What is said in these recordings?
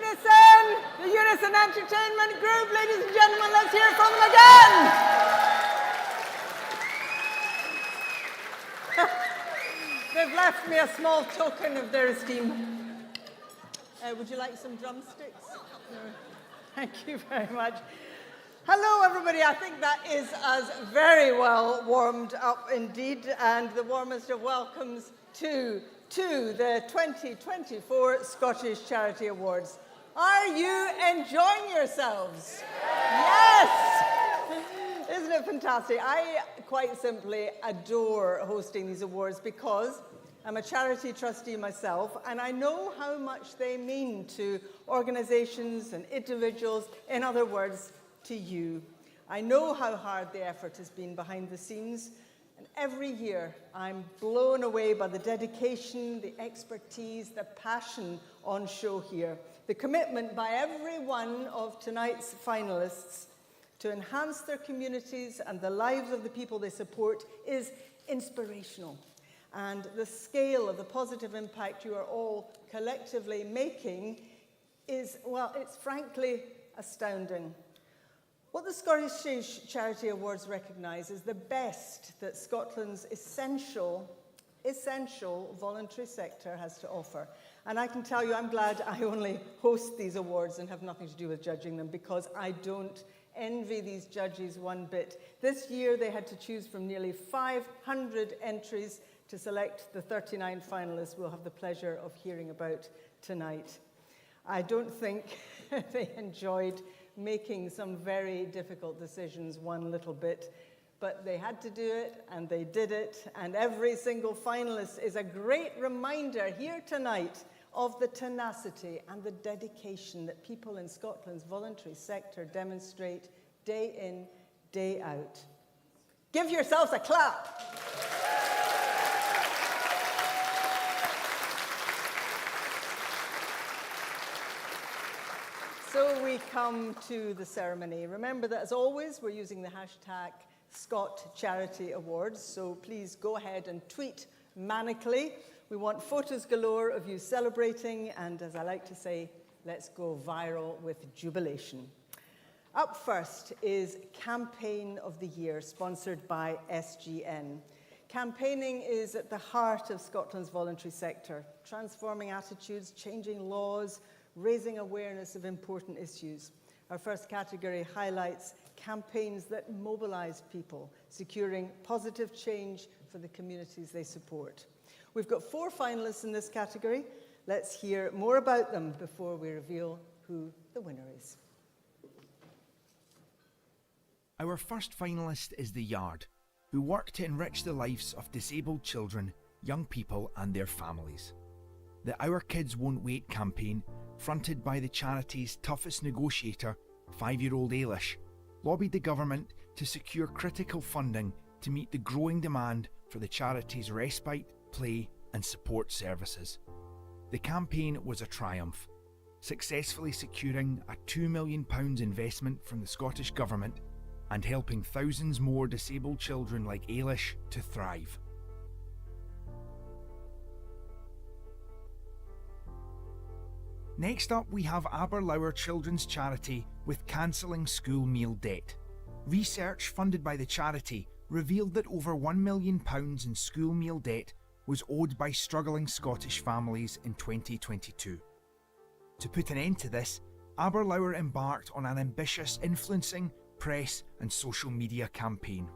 The Unison Entertainment Group. Ladies and gentlemen, let's hear from them again. They've left me a small token of their esteem. Would you like some drumsticks? No. Thank you very much. Hello, everybody. I think that is us very well warmed up indeed, and the warmest of welcomes to the 2024 Scottish Charity Awards. Are you enjoying yourselves? Yes! Isn't it fantastic? I quite simply adore hosting these awards because I'm a charity trustee myself, and I know how much they mean to organisations and individuals, in other words, to you. I know how hard the effort has been behind the scenes, and every year I'm blown away by the dedication, the expertise, the passion on show here. The commitment by every one of tonight's finalists to enhance their communities and the lives of the people they support is inspirational. And the scale of the positive impact you are all collectively making is, well, it's frankly astounding. What the Scottish Charity Awards recognise is the best that Scotland's essential voluntary sector has to offer. And I can tell you, I'm glad I only host these awards and have nothing to do with judging them, because I don't envy these judges one bit. This year they had to choose from nearly 500 entries to select the 39 finalists we'll have the pleasure of hearing about tonight. I don't think they enjoyed making some very difficult decisions one little bit, but they had to do it, and they did it, and every single finalist is a great reminder here tonight of the tenacity and the dedication that people in Scotland's voluntary sector demonstrate day in, day out. Give yourselves a clap. So we come to the ceremony. Remember that, as always, we're using the hashtag #ScotCharityAwards, so please go ahead and tweet manically. We want photos galore of you celebrating, and as I like to say, let's go viral with jubilation. Up first is Campaign of the Year, sponsored by SGN. Campaigning is at the heart of Scotland's voluntary sector, transforming attitudes, changing laws, raising awareness of important issues. Our first category highlights campaigns that mobilise people, securing positive change for the communities they support. We've got 4 finalists in this category. Let's hear more about them before we reveal who the winner is. Our first finalist is The Yard, who work to enrich the lives of disabled children, young people and their families. The Our Kids Won't Wait campaign, fronted by the charity's toughest negotiator, 5-year-old Ailish, lobbied the government to secure critical funding to meet the growing demand for the charity's respite, play and support services. The campaign was a triumph, successfully securing a £2 million investment from the Scottish Government and helping thousands more disabled children like Ailish to thrive. Next up, we have Aberlour Children's Charity with cancelling school meal debt. Research funded by the charity revealed that over £1 million in school meal debt was owed by struggling Scottish families in 2022. To put an end to this, Aberlour embarked on an ambitious influencing, press and social media campaign.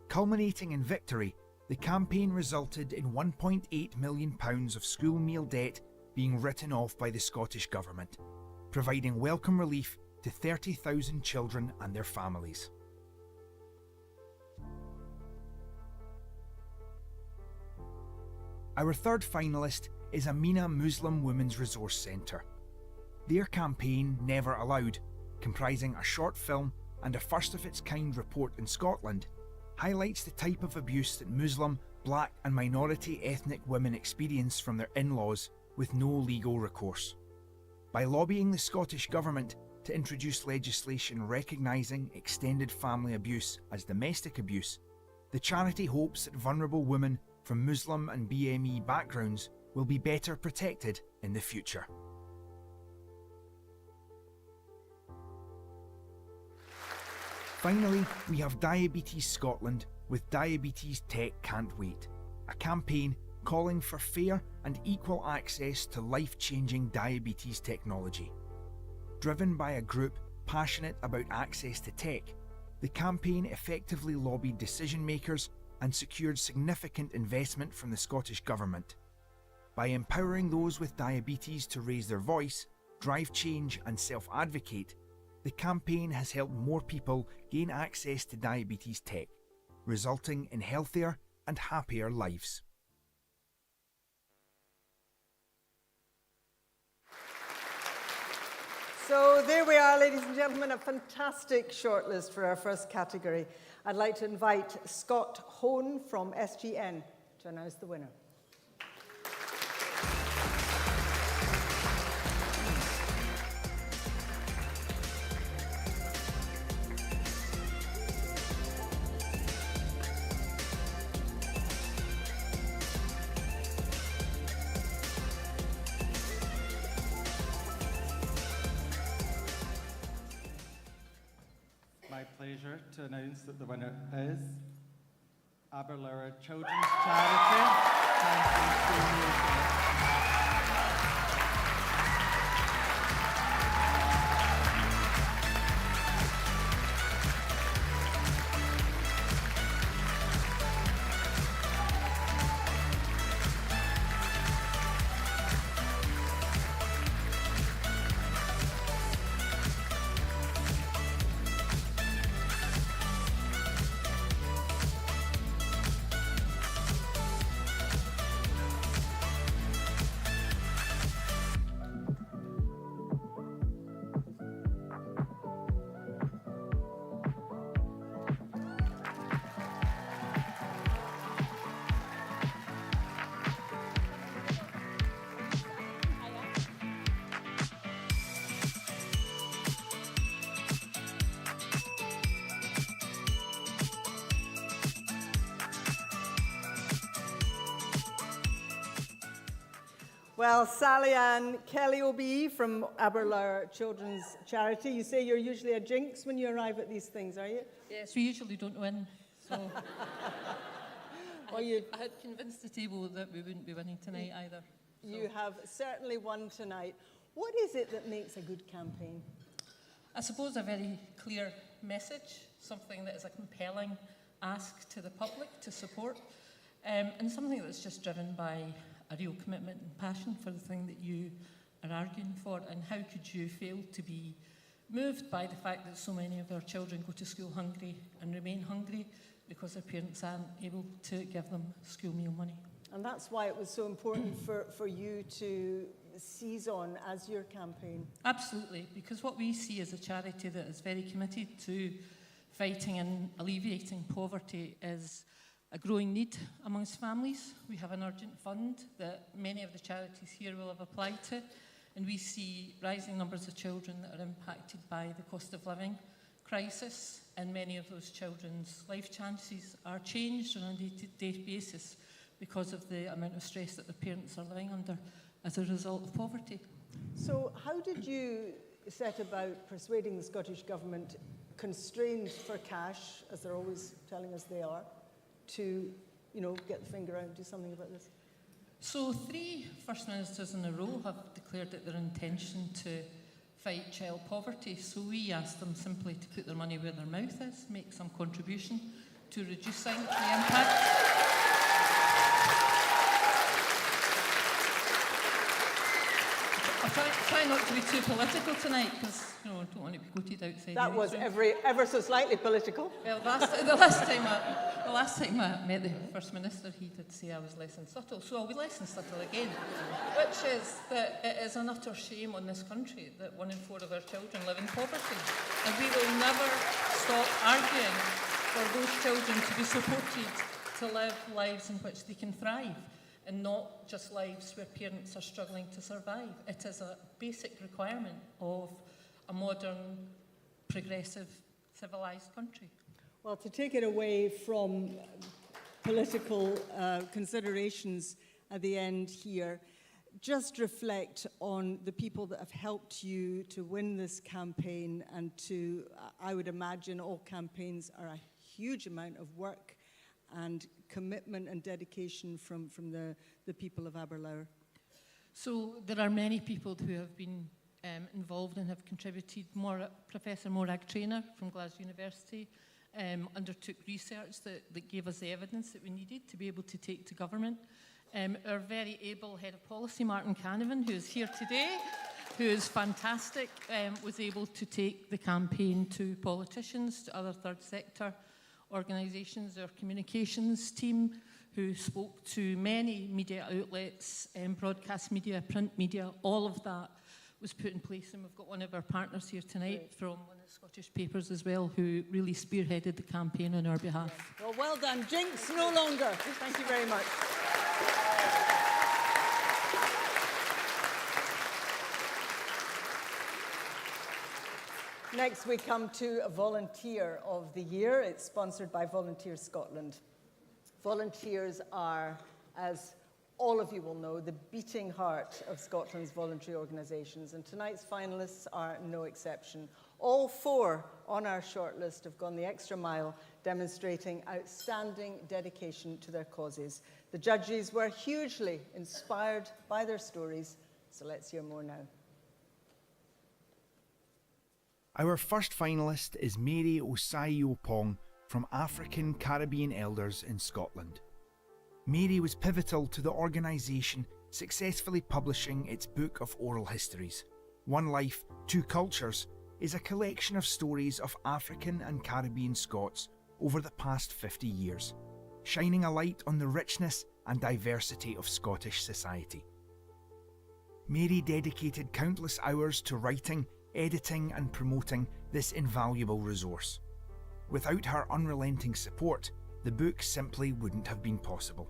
Culminating in victory, the campaign resulted in £1.8 million of school meal debt being written off by the Scottish Government, providing welcome relief to 30,000 children and their families. Our third finalist is Amina Muslim Women's Resource Centre. Their campaign, Never Allowed, comprising a short film and a first-of-its-kind report in Scotland, highlights the type of abuse that Muslim, black and minority ethnic women experience from their in-laws with no legal recourse. By lobbying the Scottish Government to introduce legislation recognising extended family abuse as domestic abuse, the charity hopes that vulnerable women from Muslim and BME backgrounds will be better protected in the future. Finally, we have Diabetes Scotland with Diabetes Tech Can't Wait, a campaign calling for fair and equal access to life-changing diabetes technology. Driven by a group passionate about access to tech, the campaign effectively lobbied decision makers and secured significant investment from the Scottish Government. By empowering those with diabetes to raise their voice, drive change and self-advocate, the campaign has helped more people gain access to diabetes tech, resulting in healthier and happier lives. So there we are, ladies and gentlemen, a fantastic shortlist for our first category. I'd like to invite Scott Hone from SGN to announce the winner. Pleasure to announce that the winner is Aberlour Children's Charity. Well, Sally Ann Kelly OBE from Aberlour Children's Charity. You say you're usually a jinx when you arrive at these things, are you? Yes, we usually don't win. So I had convinced the table that we wouldn't be winning tonight either. So. You have certainly won tonight. What is it that makes a good campaign? I suppose a very clear message, something that is a compelling ask to the public to support, and something that's just driven by a real commitment and passion for the thing that you are arguing for. And how could you fail to be moved by the fact that so many of our children go to school hungry and remain hungry because their parents aren't able to give them school meal money? And that's why it was so important for you to seize on as your campaign. Absolutely, because what we see as a charity that is very committed to fighting and alleviating poverty is a growing need amongst families. We have an urgent fund that many of the charities here will have applied to, and we see rising numbers of children that are impacted by the cost of living crisis, and many of those children's life chances are changed on a day-to-day basis because of the amount of stress that the parents are living under as a result of poverty. So how did you set about persuading the Scottish Government, constrained for cash, as they're always telling us they are, to, get the finger out and do something about this? So 3 First Ministers in a row have declared that their intention to fight child poverty. So we asked them simply to put their money where their mouth is, make some contribution to reducing the impact. I'll try not to be too political tonight, because I don't want to be quoted outside. That was ever so slightly political. Well, the last time I met the First Minister, he did say I was less than subtle, so I'll be less than subtle again, which is that it is an utter shame on this country that 1 in 4 of our children live in poverty, and we will never stop arguing for those children to be supported to live lives in which they can thrive, and not just lives where parents are struggling to survive. It is a basic requirement of a modern, progressive, civilised country. Well, to take it away from political considerations at the end here, just reflect on the people that have helped you to win this campaign, and to, I would imagine all campaigns are a huge amount of work and commitment and dedication from the people of Aberlour. So there are many people who have been involved and have contributed. Professor Morag Traynor from Glasgow University undertook research that gave us the evidence that we needed to be able to take to government. Our very able head of policy, Martin Canavan, who is here today, who is fantastic, was able to take the campaign to politicians, to other third sector organisations. Our communications team, who spoke to many media outlets, broadcast media, print media, all of that was put in place. And we've got one of our partners here tonight from one of the Scottish papers as well, who really spearheaded the campaign on our behalf. Well done. Jinx no longer. Thank you very much. Next, we come to a Volunteer of the Year. It's sponsored by Volunteer Scotland. Volunteers are, as all of you will know, the beating heart of Scotland's voluntary organisations, and tonight's finalists are no exception. All 4 on our shortlist have gone the extra mile, demonstrating outstanding dedication to their causes. The judges were hugely inspired by their stories, so let's hear more now. Our first finalist is Mary Osai-Opong from African Caribbean Elders in Scotland. Mary was pivotal to the organisation successfully publishing its book of oral histories. One Life, Two Cultures is a collection of stories of African and Caribbean Scots over the past 50 years, shining a light on the richness and diversity of Scottish society. Mary dedicated countless hours to writing, editing and promoting this invaluable resource. Without her unrelenting support, the book simply wouldn't have been possible.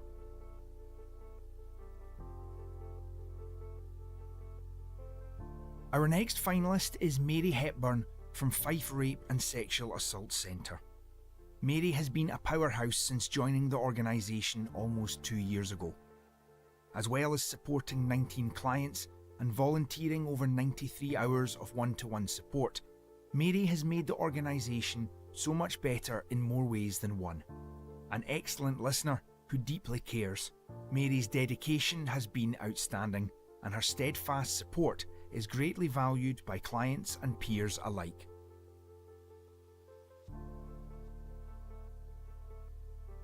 Our next finalist is Mary Hepburn from Fife Rape and Sexual Assault Centre. Mary has been a powerhouse since joining the organisation almost 2 years ago. As well as supporting 19 clients and volunteering over 93 hours of one-to-one support, Mary has made the organisation so much better in more ways than one. An excellent listener who deeply cares, Mary's dedication has been outstanding, and her steadfast support is greatly valued by clients and peers alike.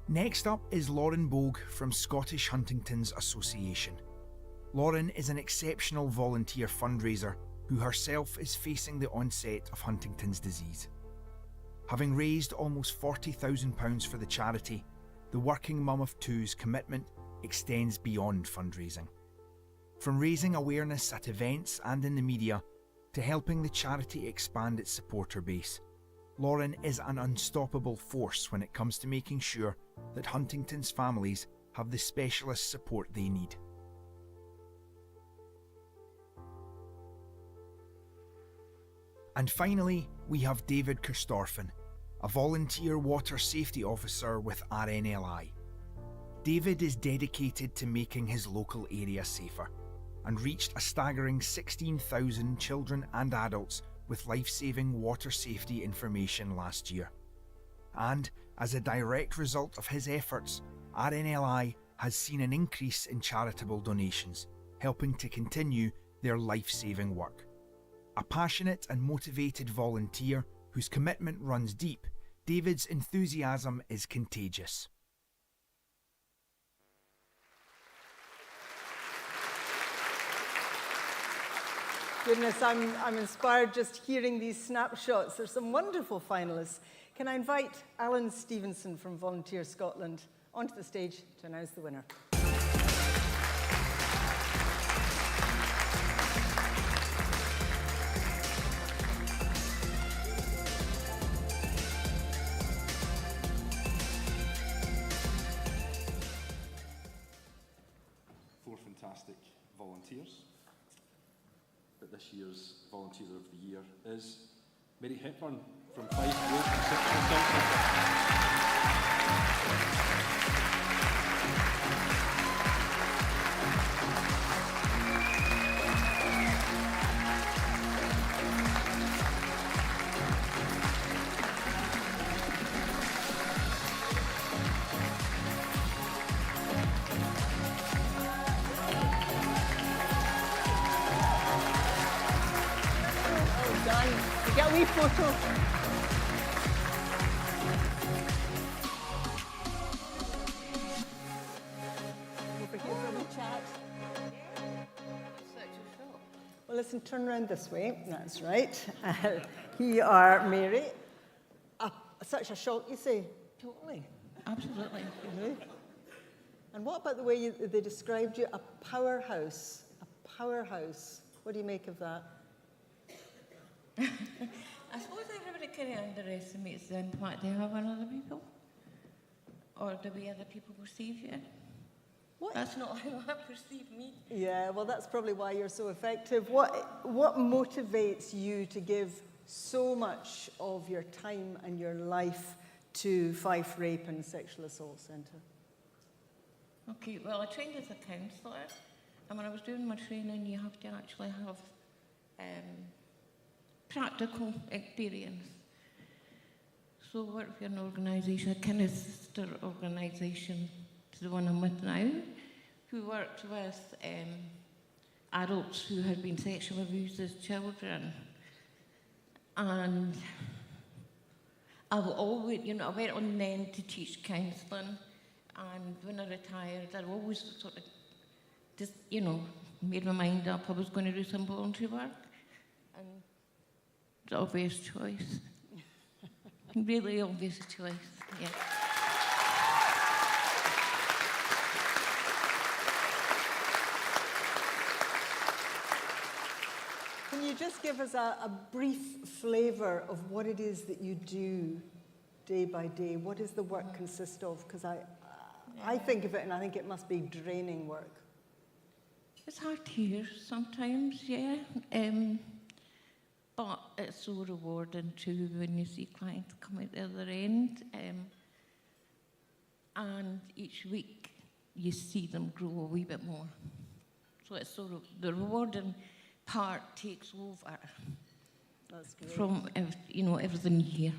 Next up is Lauren Bogue from Scottish Huntington's Association. Lauren is an exceptional volunteer fundraiser who herself is facing the onset of Huntington's disease. Having raised almost £40,000 for the charity, the working mum of two's commitment extends beyond fundraising. From raising awareness at events and in the media to helping the charity expand its supporter base, Lauren is an unstoppable force when it comes to making sure that Huntington's families have the specialist support they need. And finally, we have David Kerstorffen, a volunteer water safety officer with RNLI. David is dedicated to making his local area safer and reached a staggering 16,000 children and adults with life-saving water safety information last year. And as a direct result of his efforts, RNLI has seen an increase in charitable donations, helping to continue their life-saving work. A passionate and motivated volunteer whose commitment runs deep, David's enthusiasm is contagious. Goodness, I'm inspired just hearing these snapshots. There's some wonderful finalists. Can I invite Alan Stevenson from Volunteer Scotland onto the stage to announce the winner? Four fantastic volunteers. But this year's Volunteer of the Year is Mary Hepburn from Fife Rape and Sexual Assault Centre. wee photo. Over here for a wee chat. Well, listen, turn around this way. That's right. Here are Mary. Such a shock, you say? Totally, absolutely. Really? And what about the way they described you? A powerhouse. A powerhouse. What do you make of that? I suppose everybody kind of underestimates the impact they have on other people, or the way other people perceive you. What? That's not how I perceive me. Yeah, well, that's probably why you're so effective. What motivates you to give so much of your time and your life to Fife Rape and Sexual Assault Centre? Okay, well, I trained as a counsellor, and when I was doing my training, you have to actually have practical experience. So I worked for an organisation, a kind of sister organisation to the one I'm with now, who worked with adults who had been sexually abused as children. And I always, I went on then to teach counselling, and when I retired, I always sort of just, made my mind up I was going to do some voluntary work, and it's an obvious choice. Really obvious choice, yeah. Can you just give us a brief flavour of what it is that you do day by day? What does the work consist of? Because I think of it and I think it must be draining work. It's hard to hear sometimes, yeah. But it's so rewarding too when you see clients come out the other end. And each week you see them grow a wee bit more. So it's the rewarding part takes over. That's great. From everything you hear.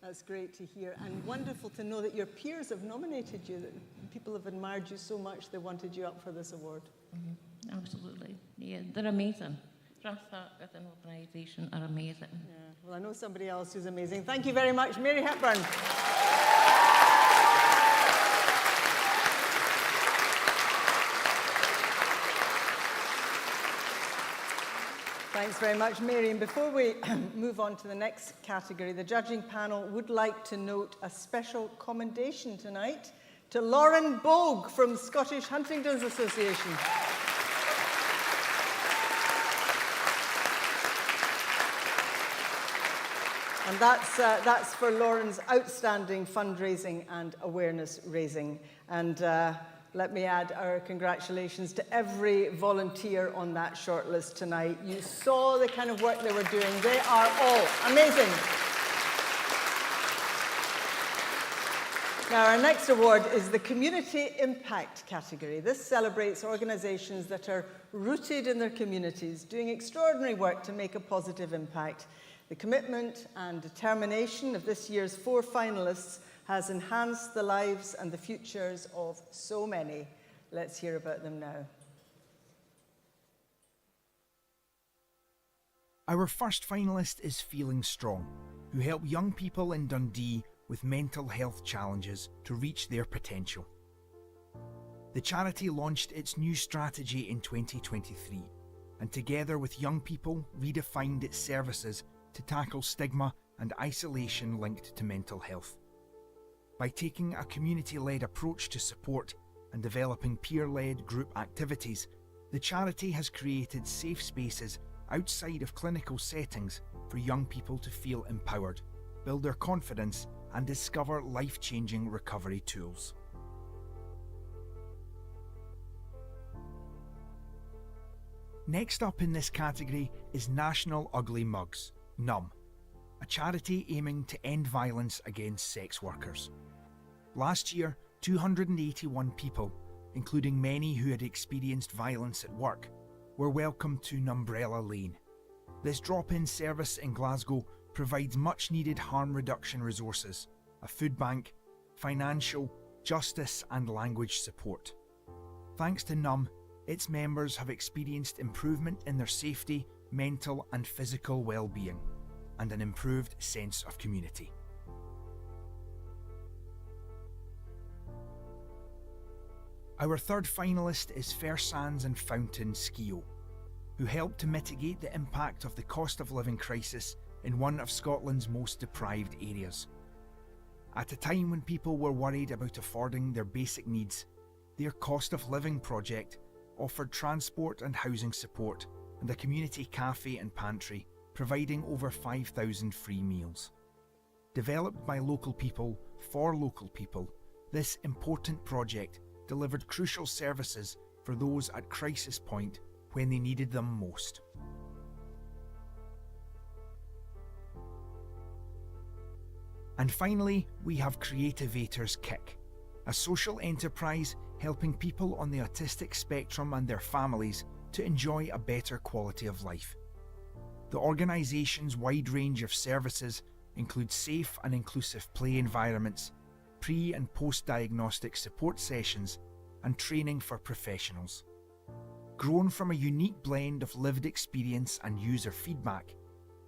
That's great to hear, and wonderful to know that your peers have nominated you, that people have admired you so much they wanted you up for this award. Mm-hmm. Absolutely, yeah, they're amazing. Ratha with an organisation are amazing. Yeah. Well, I know somebody else who's amazing. Thank you very much, Mary Hepburn. Thanks very much, Mary. And before we move on to the next category, the judging panel would like to note a special commendation tonight to Lauren Bogue from Scottish Huntingdons Association. And that's for Lauren's outstanding fundraising and awareness raising. And let me add our congratulations to every volunteer on that shortlist tonight. You saw the kind of work they were doing. They are all amazing. Now, our next award is the Community Impact category. This celebrates organisations that are rooted in their communities, doing extraordinary work to make a positive impact. The commitment and determination of this year's 4 finalists has enhanced the lives and the futures of so many. Let's hear about them now. Our first finalist is Feeling Strong, who help young people in Dundee with mental health challenges to reach their potential. The charity launched its new strategy in 2023, and together with young people redefined its services to tackle stigma and isolation linked to mental health. By taking a community-led approach to support and developing peer-led group activities, the charity has created safe spaces outside of clinical settings for young people to feel empowered, build their confidence, and discover life-changing recovery tools. Next up in this category is National Ugly Mugs, NUM, a charity aiming to end violence against sex workers. Last year, 281 people, including many who had experienced violence at work, were welcomed to Numbrella Lane. This drop-in service in Glasgow provides much-needed harm reduction resources, a food bank, financial, justice and language support. Thanks to NUM, its members have experienced improvement in their safety, mental and physical well-being. and an improved sense of community. Our third finalist is Sands and Fountain SCVO, who helped to mitigate the impact of the cost of living crisis in one of Scotland's most deprived areas. At a time when people were worried about affording their basic needs, their cost of living project offered transport and housing support and a community cafe and pantry, providing over 5,000 free meals. Developed by local people for local people, this important project delivered crucial services for those at crisis point when they needed them most. And finally, we have Creativators Kick, a social enterprise helping people on the autistic spectrum and their families to enjoy a better quality of life. The organisation's wide range of services include safe and inclusive play environments, pre- and post-diagnostic support sessions, and training for professionals. Grown from a unique blend of lived experience and user feedback,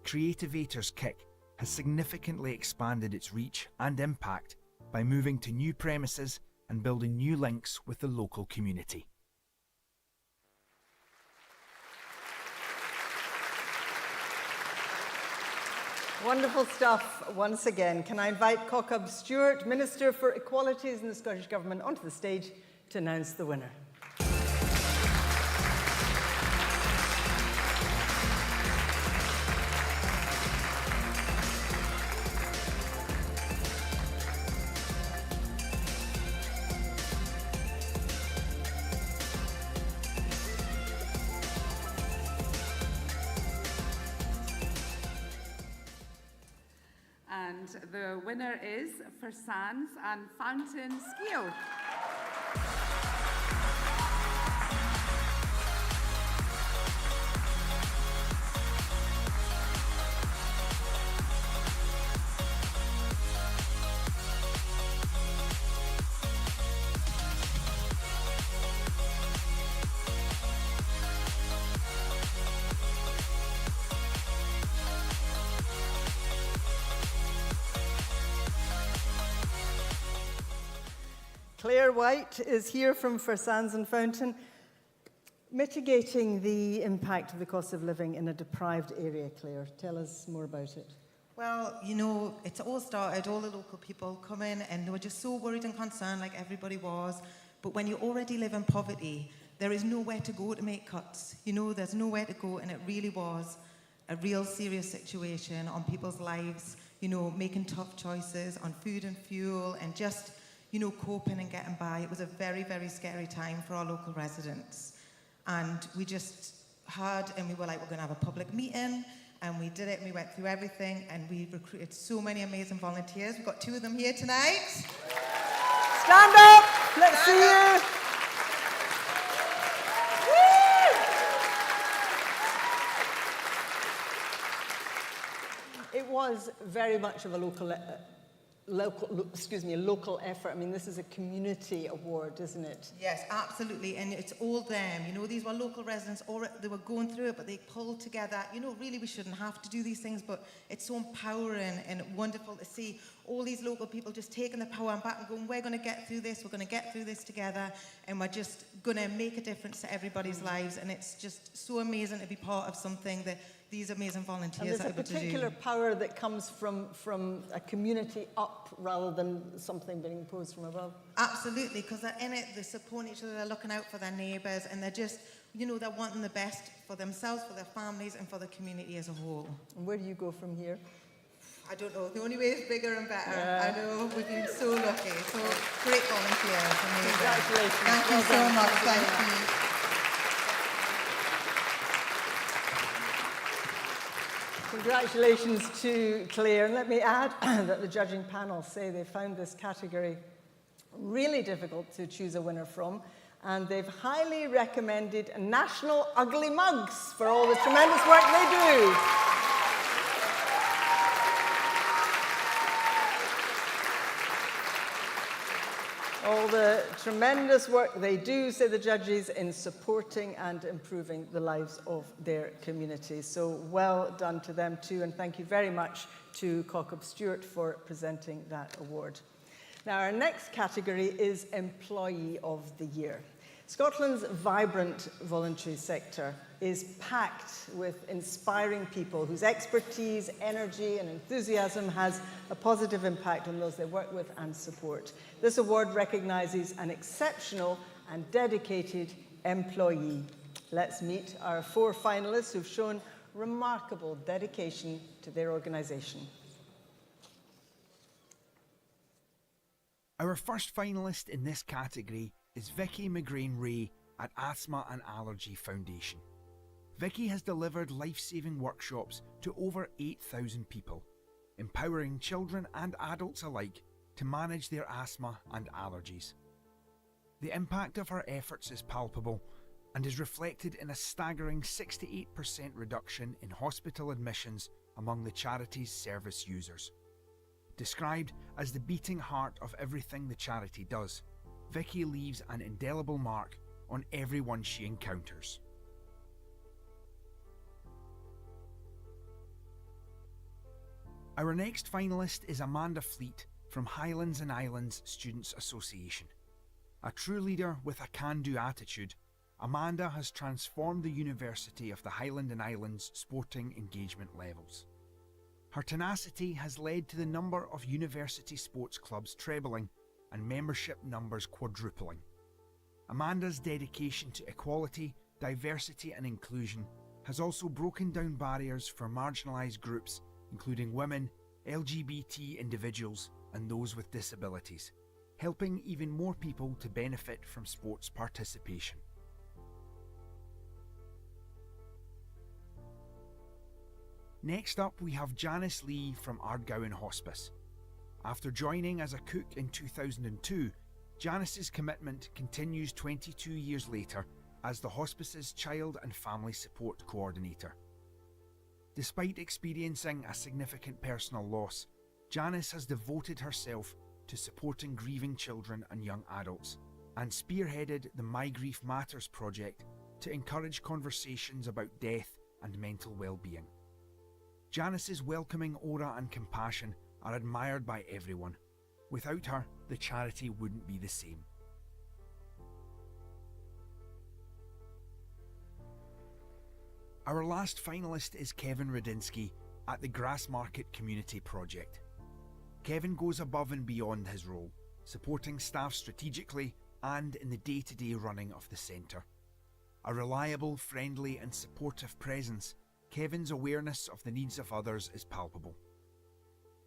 Creativators Kick has significantly expanded its reach and impact by moving to new premises and building new links with the local community. Wonderful stuff once again. Can I invite Cockham Stewart, Minister for Equalities in the Scottish Government, onto the stage to announce the winner. And the winner is for Sands and Fountain SCVO. Claire White is here from Sands and Fountain. Mitigating the impact of the cost of living in a deprived area, Claire. Tell us more about it. Well, you know, it's all started, all the local people come in and they were just so worried and concerned like everybody was. But when you already live in poverty, there is nowhere to go to make cuts. You know, there's nowhere to go, and it really was a real serious situation on people's lives, you know, making tough choices on food and fuel and just, you know, coping and getting by. It was a very, very scary time for our local residents. And we just had, and we were like, we're going to have a public meeting. And we did it, and we went through everything, and we recruited so many amazing volunteers. We've got 2 of them here tonight. Stand up! Let's see you! It was very much of a local effort. I mean, this is a community award, isn't it? Yes, absolutely, and it's all them. You know, these were local residents, they were going through it, but they pulled together. You know, really, we shouldn't have to do these things, but it's so empowering and wonderful to see all these local people just taking the power back and going, we're going to get through this, we're going to get through this together, and we're just going to make a difference to everybody's lives, and it's just so amazing to be part of something that these amazing volunteers are able to do. There's a particular power that comes from a community up rather than something being imposed from above. Absolutely, because they're in it, they're supporting each other, they're looking out for their neighbours, and they're just, you know, they're wanting the best for themselves, for their families, and for the community as a whole. And where do you go from here? I don't know. The only way is bigger and better. Yeah. I know. We've been so lucky. So great volunteers. Amazing. Congratulations. Thank you so much. Thank you. Congratulations to Claire. And let me add that the judging panel say they found this category really difficult to choose a winner from. And they've highly recommended National Ugly Mugs for all the tremendous work they do. all the tremendous work they do, say the judges, in supporting and improving the lives of their communities. So well done to them too, and thank you very much to Cockup Stewart for presenting that award. Now, our next category is Employee of the Year. Scotland's vibrant voluntary sector is packed with inspiring people whose expertise, energy and enthusiasm has a positive impact on those they work with and support. This award recognises an exceptional and dedicated employee. Let's meet our 4 finalists who've shown remarkable dedication to their organisation. Our first finalist in this category is Vicky McGrain-Ray at Asthma and Allergy Foundation. Vicky has delivered life-saving workshops to over 8,000 people, empowering children and adults alike to manage their asthma and allergies. The impact of her efforts is palpable and is reflected in a staggering 68% reduction in hospital admissions among the charity's service users. Described as the beating heart of everything the charity does, Vicky leaves an indelible mark on everyone she encounters. Our next finalist is Amanda Fleet from Highlands and Islands Students Association. A true leader with a can-do attitude, Amanda has transformed the University of the Highland and Islands sporting engagement levels. Her tenacity has led to the number of university sports clubs trebling and membership numbers quadrupling. Amanda's dedication to equality, diversity and inclusion has also broken down barriers for marginalised groups, including women, LGBT individuals and those with disabilities, helping even more people to benefit from sports participation. Next up, we have Janice Lee from Ardgowan Hospice. After joining as a cook in 2002, Janice's commitment continues 22 years later as the hospice's Child and Family Support Coordinator. Despite experiencing a significant personal loss, Janice has devoted herself to supporting grieving children and young adults, and spearheaded the My Grief Matters project to encourage conversations about death and mental well-being. Janice's welcoming aura and compassion are admired by everyone. Without her, the charity wouldn't be the same. Our last finalist is Kevin Radinsky at the Grassmarket Community Project. Kevin goes above and beyond his role, supporting staff strategically and in the day-to-day running of the centre. A reliable, friendly and supportive presence, Kevin's awareness of the needs of others is palpable.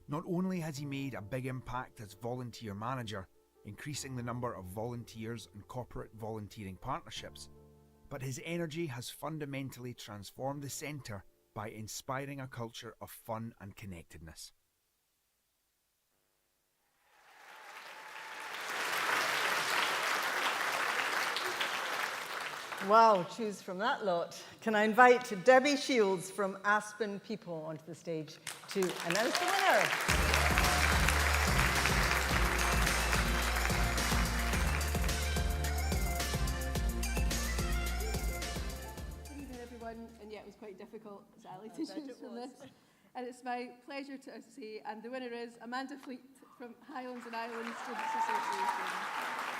Not only has he made a big impact as volunteer manager, increasing the number of volunteers and corporate volunteering partnerships, but his energy has fundamentally transformed the centre by inspiring a culture of fun and connectedness. Wow, choose from that lot. Can I invite Debbie Shields from Aspen People onto the stage to announce the winner? Good evening, everyone, and yeah, it was quite difficult, Sally, to choose from this. And it's my pleasure to say, and the winner is Amanda Fleet from Highlands and Islands Students Association.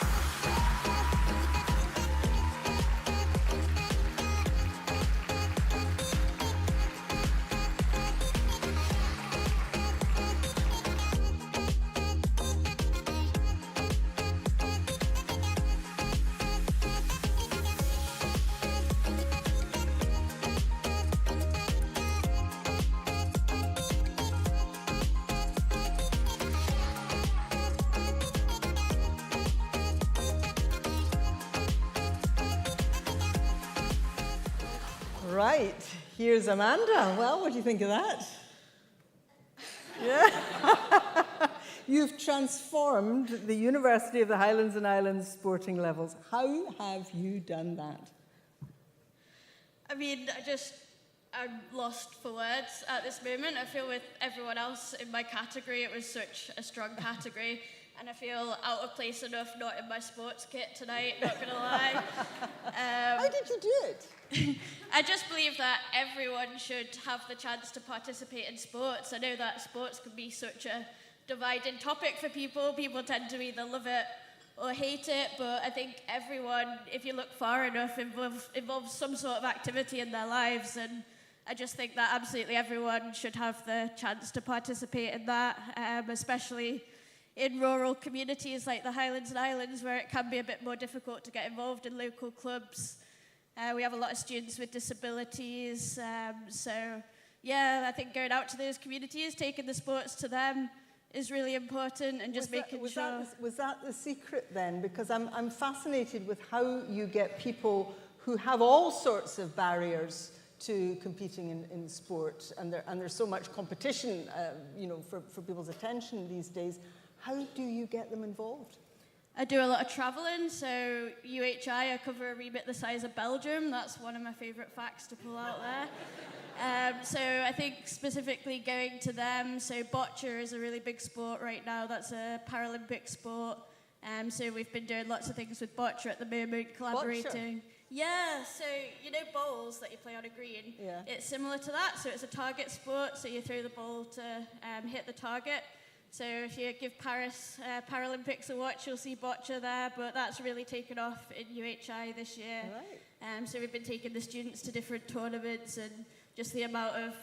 Right, here's Amanda. Well, what do you think of that? Yeah. You've transformed the University of the Highlands and Islands sporting levels. How have you done that? I mean, I'm lost for words at this moment. I feel with everyone else in my category, it was such a strong category. and I feel out of place enough not in my sports kit tonight, not going to lie. How did you do it? I just believe that everyone should have the chance to participate in sports. I know that sports can be such a dividing topic for people. People tend to either love it or hate it, but I think everyone, if you look far enough, involves some sort of activity in their lives, and I just think that absolutely everyone should have the chance to participate in that, especially in rural communities like the Highlands and Islands, where it can be a bit more difficult to get involved in local clubs. We have a lot of students with disabilities, so yeah, I think going out to those communities, taking the sports to them is really important, and just making sure... Was that the secret then? Because I'm fascinated with how you get people who have all sorts of barriers to competing in sport, and there's so much competition, for people's attention these days. How do you get them involved? I do a lot of travelling, so UHI, I cover a remit the size of Belgium. That's one of my favourite facts to pull out there. So I think specifically going to them, so bocce is a really big sport right now. That's a Paralympic sport. So we've been doing lots of things with bocce at the moment, collaborating. Bocce? Yeah, so you know bowls that you play on a green? Yeah. It's similar to that, so it's a target sport, so you throw the ball to hit the target. So if you give Paris Paralympics a watch, you'll see bocce there, but that's really taken off in UHI this year. Right. So we've been taking the students to different tournaments, and just the amount of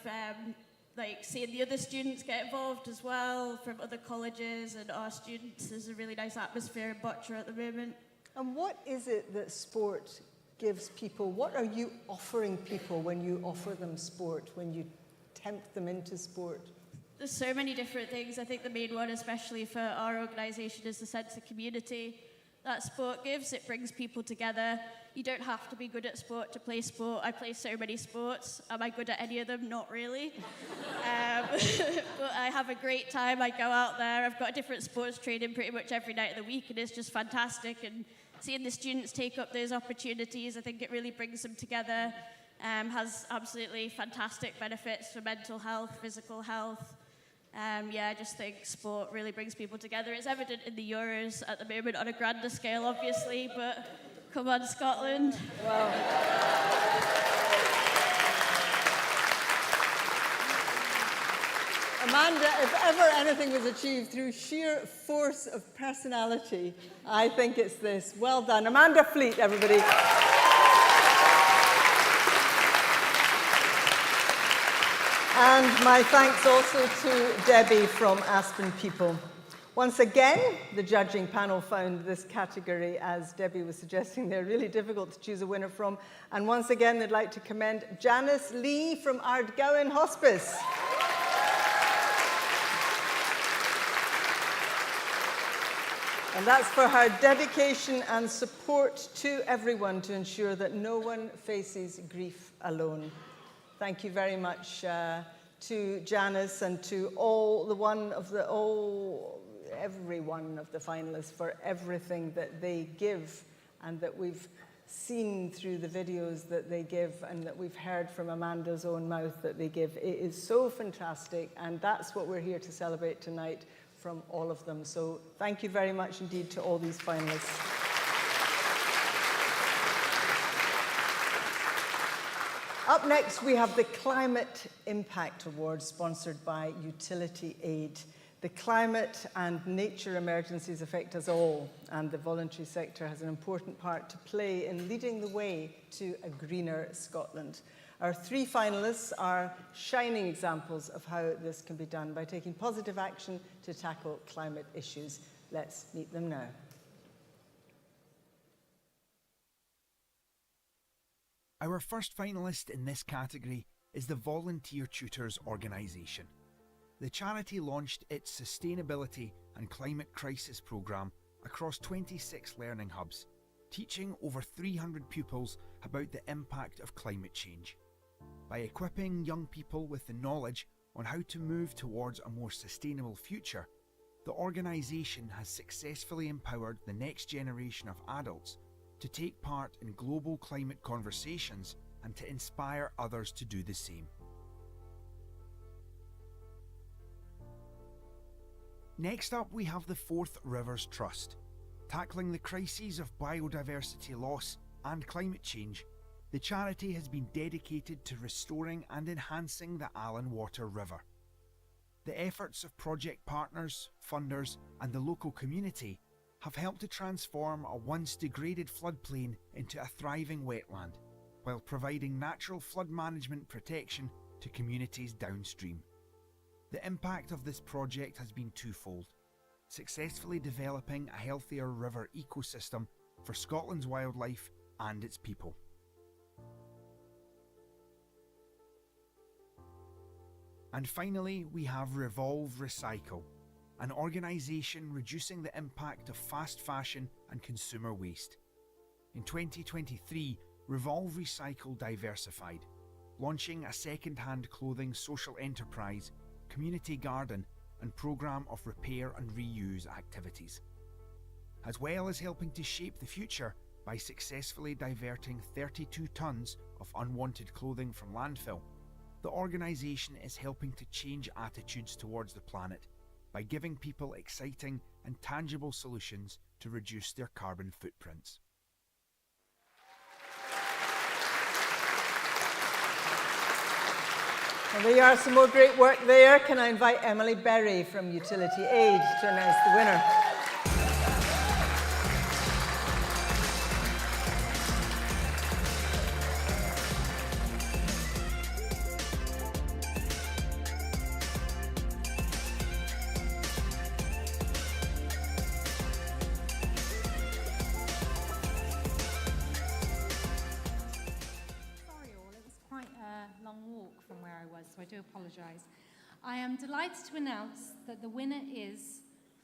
seeing the other students get involved as well from other colleges and our students. There's a really nice atmosphere in bocce at the moment. And what is it that sport gives people? What are you offering people when you offer them sport, when you tempt them into sport? There's so many different things. I think the main one, especially for our organisation, is the sense of community that sport gives. It brings people together. You don't have to be good at sport to play sport. I play so many sports. Am I good at any of them? Not really. But I have a great time. I go out there. I've got a different sports training pretty much every night of the week, and it's just fantastic. And seeing the students take up those opportunities, I think it really brings them together. Has absolutely fantastic benefits for mental health, physical health. I just think sport really brings people together. It's evident in the Euros at the moment on a grander scale, obviously, but come on, Scotland. Wow. Amanda, if ever anything was achieved through sheer force of personality, I think it's this. Well done. Amanda Fleet, everybody. And my thanks also to Debbie from Aspen People. Once again, the judging panel found this category, as Debbie was suggesting, they're really difficult to choose a winner from. And once again, they'd like to commend Janice Lee from Ardgowan Hospice. And that's for her dedication and support to everyone to ensure that no one faces grief alone. Thank you very much to Janice and to every one of the finalists for everything that they give and that we've seen through the videos that they give and that we've heard from Amanda's own mouth that they give. It is so fantastic, and that's what we're here to celebrate tonight from all of them. So thank you very much indeed to all these finalists. Up next, we have the Climate Impact Award, sponsored by Utility Aid. The climate and nature emergencies affect us all, and the voluntary sector has an important part to play in leading the way to a greener Scotland. Our three finalists are shining examples of how this can be done by taking positive action to tackle climate issues. Let's meet them now. Our first finalist in this category is the Volunteer Tutors Organisation. The charity launched its Sustainability and Climate Crisis programme across 26 learning hubs, teaching over 300 pupils about the impact of climate change. By equipping young people with the knowledge on how to move towards a more sustainable future, the organisation has successfully empowered the next generation of adults to take part in global climate conversations and to inspire others to do the same. Next up, we have the Forth Rivers Trust. Tackling the crises of biodiversity loss and climate change, the charity has been dedicated to restoring and enhancing the Allan Water River. The efforts of project partners, funders, and the local community have helped to transform a once degraded floodplain into a thriving wetland, while providing natural flood management protection to communities downstream. The impact of this project has been twofold: successfully developing a healthier river ecosystem for Scotland's wildlife and its people. And finally, we have Revolve Recycle, an organisation reducing the impact of fast fashion and consumer waste. In 2023, Revolve Recycle diversified, launching a second-hand clothing social enterprise, community garden, and programme of repair and reuse activities, as well as helping to shape the future by successfully diverting 32 tonnes of unwanted clothing from landfill. The organisation is helping to change attitudes towards the planet by giving people exciting and tangible solutions to reduce their carbon footprints. Well, there you are, some more great work there. Can I invite Emily Berry from Utility Aid to announce the winner? So I do apologise. I am delighted to announce that the winner is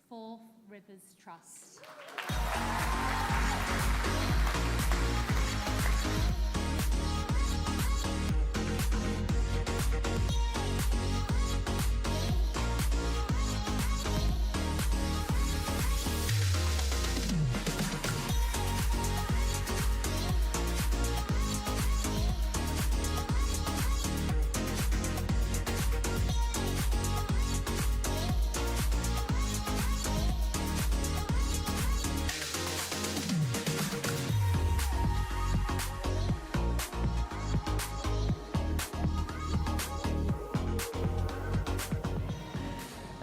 Forth Rivers Trust.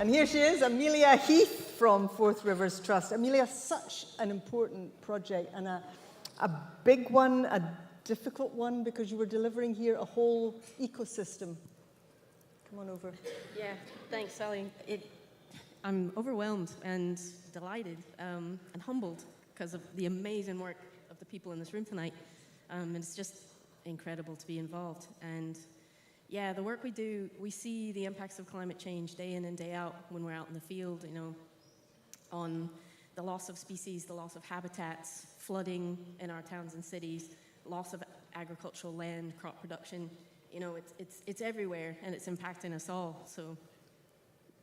And here she is, Amelia Heath from Forth Rivers Trust. Amelia, such an important project and a big one, a difficult one, because you were delivering here a whole ecosystem. Come on over. Yeah, thanks, Sally. I'm overwhelmed and delighted and humbled because of the amazing work of the people in this room tonight. And it's just incredible to be involved. And yeah, the work we do, we see the impacts of climate change day in and day out when we're out in the field, you know, on the loss of species, the loss of habitats, flooding in our towns and cities, loss of agricultural land, crop production. You know, it's everywhere and it's impacting us all. So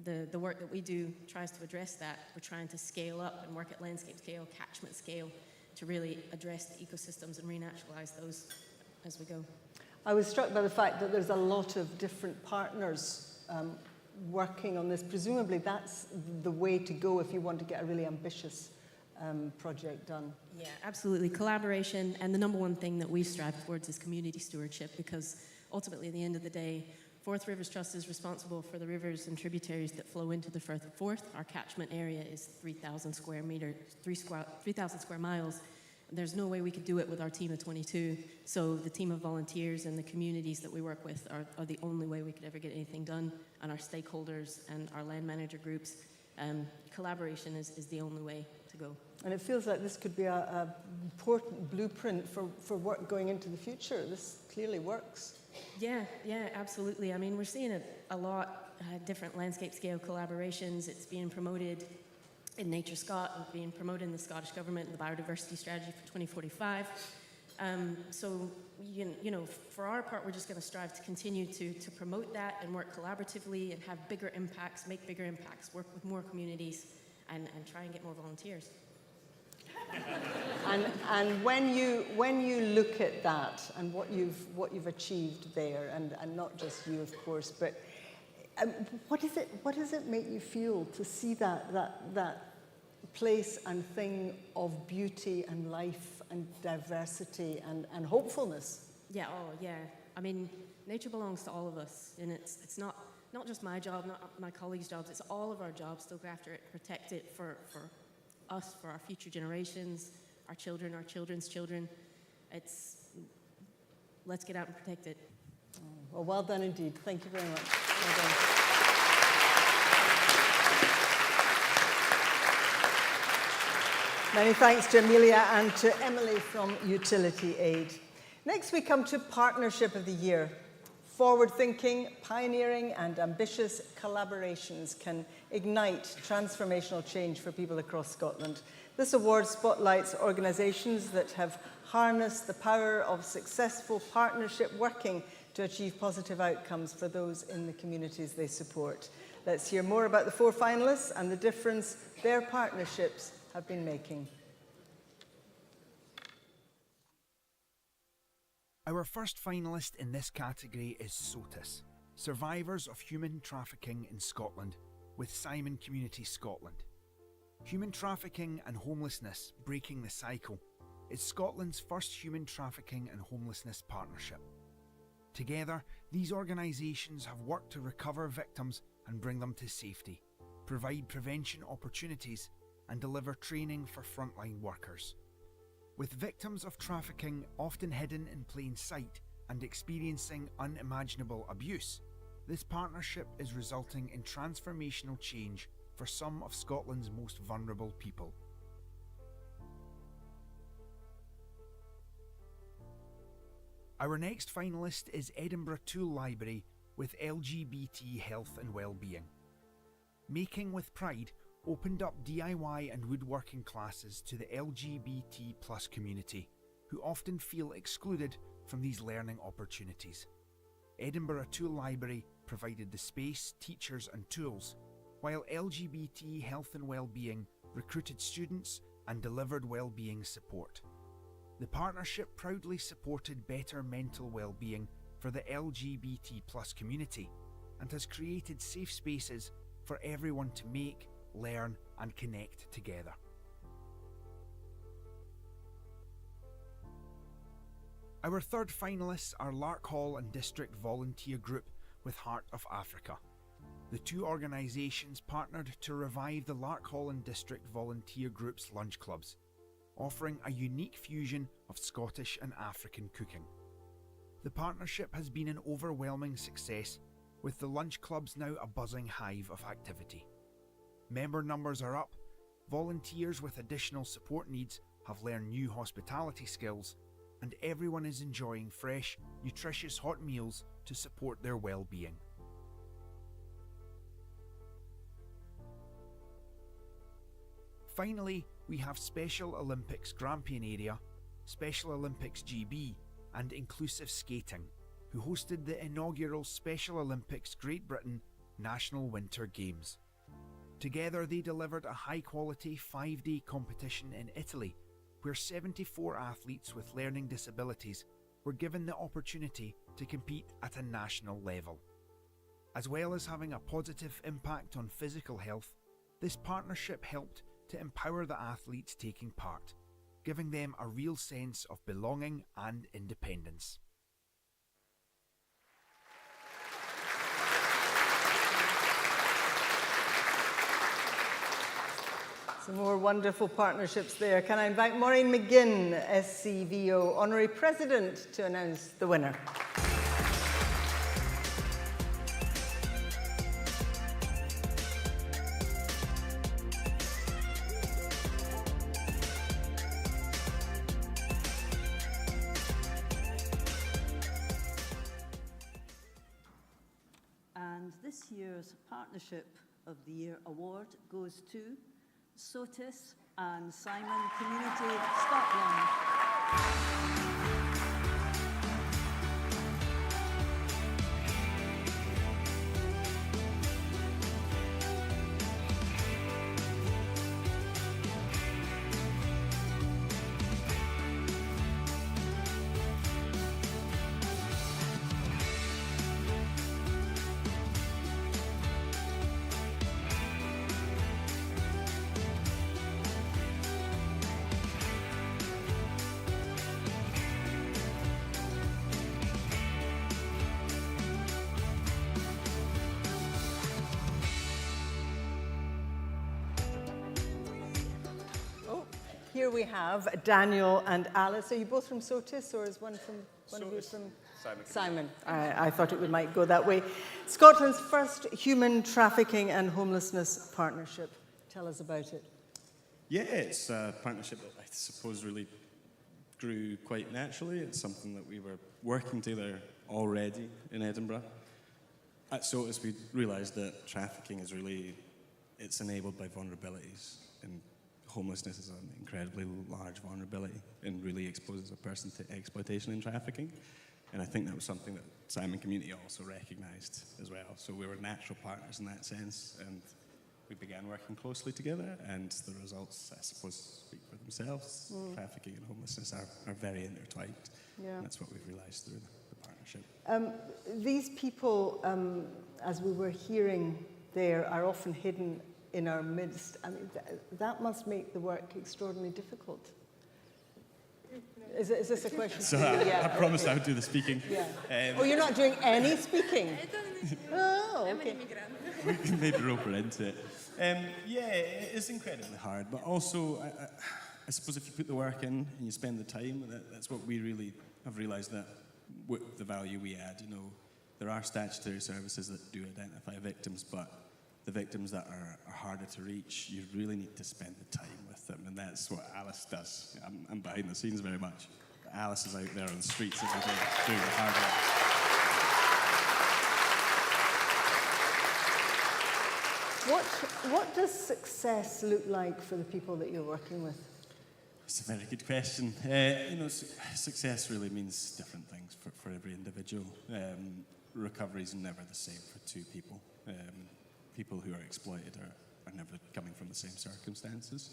the work that we do tries to address that. We're trying to scale up and work at landscape scale, catchment scale, to really address the ecosystems and renaturalize those as we go. I was struck by the fact that there's a lot of different partners working on this. Presumably that's the way to go if you want to get a really ambitious project done. Yeah, absolutely. Collaboration, and the number one thing that we strive towards is community stewardship, because ultimately at the end of the day, Forth Rivers Trust is responsible for the rivers and tributaries that flow into the Forth. Our catchment area is 3,000 square miles. There's no way we could do it with our team of 22. So the team of volunteers and the communities that we work with are the only way we could ever get anything done, and our stakeholders and our land manager groups. Collaboration is the only way to go. And it feels like this could be an important blueprint for work going into the future. This clearly works. Yeah, absolutely. I mean, we're seeing a lot, different landscape scale collaborations. It's being promoted in Nature Scot, and being promoted in the Scottish Government, the biodiversity strategy for 2045. So, you know, for our part, we're just going to strive to continue to promote that and work collaboratively and have bigger impacts, make bigger impacts, work with more communities, and try and get more volunteers. And when you look at that and what you've achieved there, and not just you, of course, but What does it make you feel to see that place and thing of beauty and life and diversity and hopefulness? Yeah, oh yeah. I mean, nature belongs to all of us, and it's not just my job, not my colleagues' jobs, it's all of our jobs to look after it, protect it for us, for our future generations, our children, our children's children. Let's get out and protect it. Well, well done indeed. Thank you very much. Well done. Many thanks to Amelia and to Emily from Utility Aid. Next, we come to Partnership of the Year. Forward-thinking, pioneering and ambitious collaborations can ignite transformational change for people across Scotland. This award spotlights organisations that have harnessed the power of successful partnership working to achieve positive outcomes for those in the communities they support. Let's hear more about the 4 finalists and the difference their partnerships have been making. Our first finalist in this category is SOTUS, Survivors of Human Trafficking in Scotland, with Simon Community Scotland. Human trafficking and homelessness, breaking the cycle, is Scotland's first human trafficking and homelessness partnership. Together, these organisations have worked to recover victims and bring them to safety, provide prevention opportunities, and deliver training for frontline workers. With victims of trafficking often hidden in plain sight and experiencing unimaginable abuse, this partnership is resulting in transformational change for some of Scotland's most vulnerable people. Our next finalist is Edinburgh Tool Library with LGBT Health and Wellbeing. Making with Pride opened up DIY and woodworking classes to the LGBT+ community, who often feel excluded from these learning opportunities. Edinburgh Tool Library provided the space, teachers and tools, while LGBT Health and Wellbeing recruited students and delivered wellbeing support. The partnership proudly supported better mental well-being for the LGBT+ community and has created safe spaces for everyone to make, learn and connect together. Our third finalists are Lark Hall and District Volunteer Group with Heart of Africa. The 2 organisations partnered to revive the Lark Hall and District Volunteer Group's lunch clubs, offering a unique fusion of Scottish and African cooking. The partnership has been an overwhelming success, with the lunch clubs now a buzzing hive of activity. Member numbers are up, volunteers with additional support needs have learned new hospitality skills, and everyone is enjoying fresh, nutritious hot meals to support their well-being. Finally, we have Special Olympics Grampian Area, Special Olympics GB, and Inclusive Skating, who hosted the inaugural Special Olympics Great Britain National Winter Games. Together they delivered a high-quality 5-day competition in Italy, where 74 athletes with learning disabilities were given the opportunity to compete at a national level. As well as having a positive impact on physical health, this partnership helped to empower the athletes taking part, giving them a real sense of belonging and independence. Some more wonderful partnerships there. Can I invite Maureen McGinn, SCVO Honorary President, to announce the winner? And this year's Partnership of the Year award goes to SOTUS and Simon Community Scotland. here we have Daniel and Alice. Are you both from SOTUS, or is one of you from Simon? I thought it might go that way. Scotland's first human trafficking and homelessness partnership. Tell us about it. Yeah, it's a partnership that I suppose really grew quite naturally. It's something that we were working together already in Edinburgh. At SOTUS, we realised that trafficking is really, it's enabled by vulnerabilities, and homelessness is an incredibly large vulnerability and really exposes a person to exploitation and trafficking. And I think that was something that Simon Community also recognised as well. So we were natural partners in that sense, and we began working closely together, and the results, I suppose, speak for themselves. Trafficking and homelessness are very intertwined. Yeah. And that's what we've realised through the partnership. These people, as we were hearing there, are often hidden in our midst. I mean, that must make the work extraordinarily difficult. Is this a question? So for you? I promised I would do the speaking. Yeah. You're not doing any speaking? Oh, okay. We can maybe rope her into it. Yeah, it is incredibly hard, but also, I suppose if you put the work in and you spend the time, that's what we really have realised, that the value we add. You know, there are statutory services that do identify victims, but the victims that are harder to reach, you really need to spend the time with them, and that's what Alice does. I'm behind the scenes very much. But Alice is out there on the streets every day doing the hard work. What does success look like for the people that you're working with? It's a very good question. You know, success really means different things for every individual. Recovery is never the same for two people. People who are exploited are never coming from the same circumstances.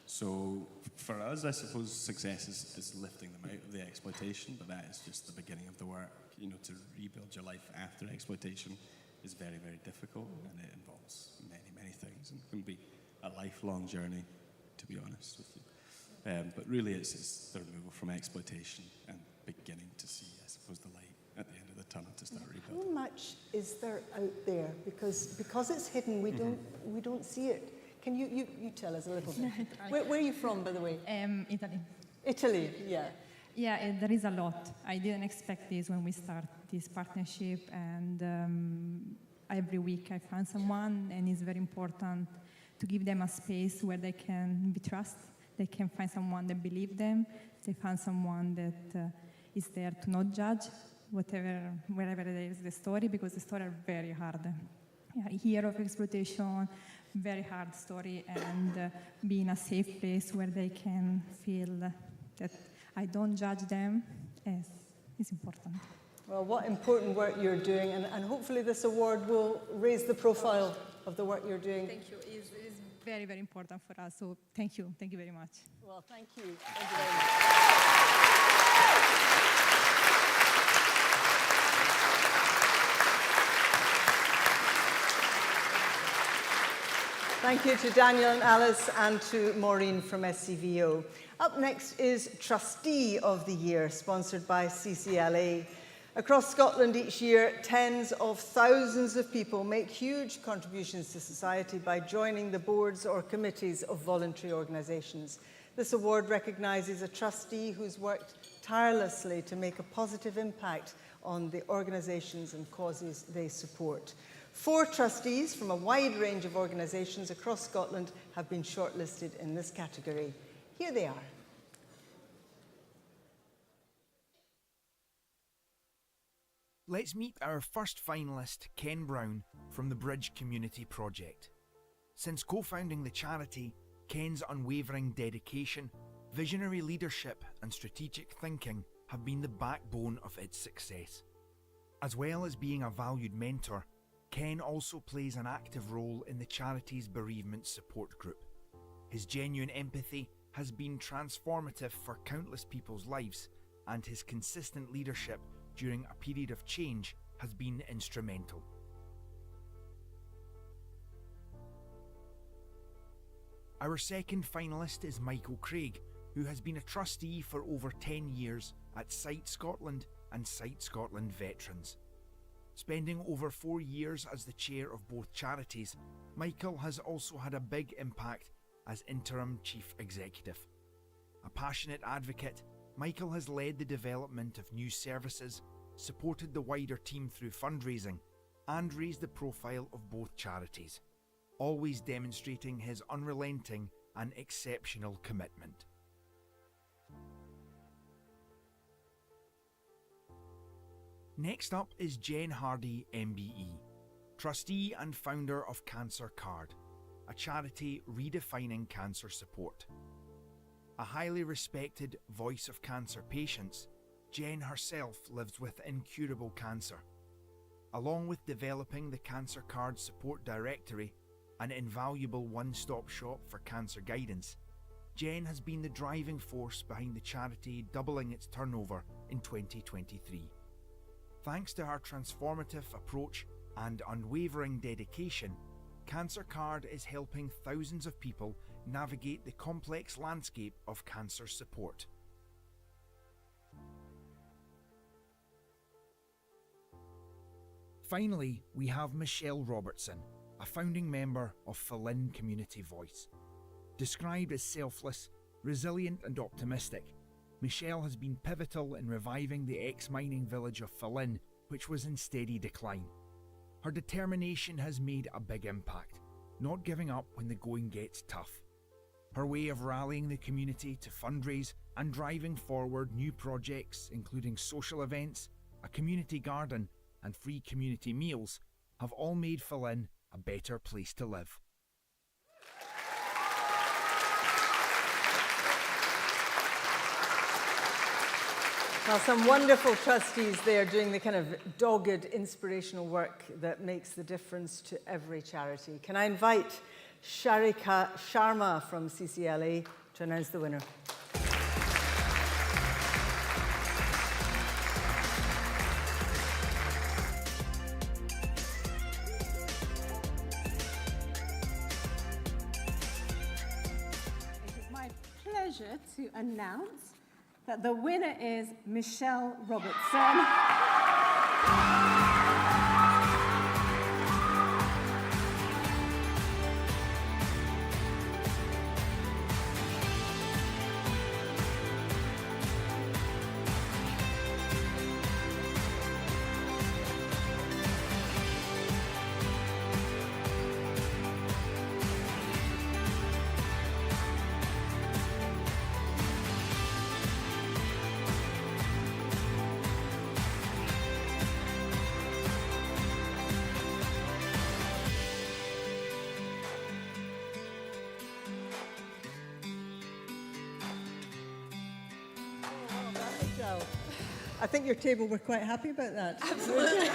So for us, I suppose success is lifting them out of the exploitation, but that is just the beginning of the work. You know, to rebuild your life after exploitation is very, very difficult, and it involves many things, and can be a lifelong journey, to be honest with you. But really, it's the removal from exploitation and beginning to see, I suppose, the light at the end of the tunnel to start rebuilding. How much is there out there? Because it's hidden, we don't see it. Can you tell us a little bit? Where are you from, by the way? Italy. Italy, yeah. Yeah, there is a lot. I didn't expect this when we started this partnership, and every week I find someone, and it's very important to give them a space where they can be trusted. They can find someone that believes them. They find someone that is there to not judge wherever it is the story, because the story are very hard. Yeah, year of exploitation, very hard story, and be in a safe place where they can feel that I don't judge them is important. Well, what important work you're doing, and hopefully this award will raise the profile of the work you're doing. Thank you. It's very, very important for us, so thank you. Thank you very much. Well, thank you. Thank you very much. Thank you to Daniel and Alice, and to Maureen from SCVO. Up next is Trustee of the Year, sponsored by CCLA. Across Scotland each year, tens of thousands of people make huge contributions to society by joining the boards or committees of voluntary organisations. This award recognises a trustee who's worked tirelessly to make a positive impact on the organisations and causes they support. 4 trustees from a wide range of organisations across Scotland have been shortlisted in this category. Here they are. Let's meet our first finalist, Ken Brown, from the Bridge Community Project. Since co-founding the charity, Ken's unwavering dedication, visionary leadership and strategic thinking have been the backbone of its success. As well as being a valued mentor, Ken also plays an active role in the charity's bereavement support group. His genuine empathy has been transformative for countless people's lives, and his consistent leadership during a period of change has been instrumental. Our second finalist is Michael Craig, who has been a trustee for over 10 years at Sight Scotland and Sight Scotland Veterans. Spending over 4 years as the chair of both charities, Michael has also had a big impact as interim chief executive. A passionate advocate, Michael has led the development of new services, supported the wider team through fundraising, and raised the profile of both charities, always demonstrating his unrelenting and exceptional commitment. Next up is Jen Hardy, MBE, trustee and founder of Cancer Card, a charity redefining cancer support. A highly respected voice of cancer patients, Jen herself lives with incurable cancer. Along with developing the Cancer Card Support Directory, an invaluable one-stop shop for cancer guidance, Jen has been the driving force behind the charity doubling its turnover in 2023. Thanks to her transformative approach and unwavering dedication, Cancer Card is helping thousands of people navigate the complex landscape of cancer support. Finally, we have Michelle Robertson, a founding member of Fallin Community Voice. Described as selfless, resilient and optimistic, Michelle has been pivotal in reviving the ex-mining village of Fallin, which was in steady decline. Her determination has made a big impact, not giving up when the going gets tough. Her way of rallying the community to fundraise and driving forward new projects, including social events, a community garden, and free community meals, have all made Fallin a better place to live. Well, some wonderful trustees there doing the kind of dogged, inspirational work that makes the difference to every charity. Can I invite Sharika Sharma from CCLA to announce the winner? It is my pleasure to announce that the winner is Michelle Robertson. I think your table were quite happy about that. Absolutely.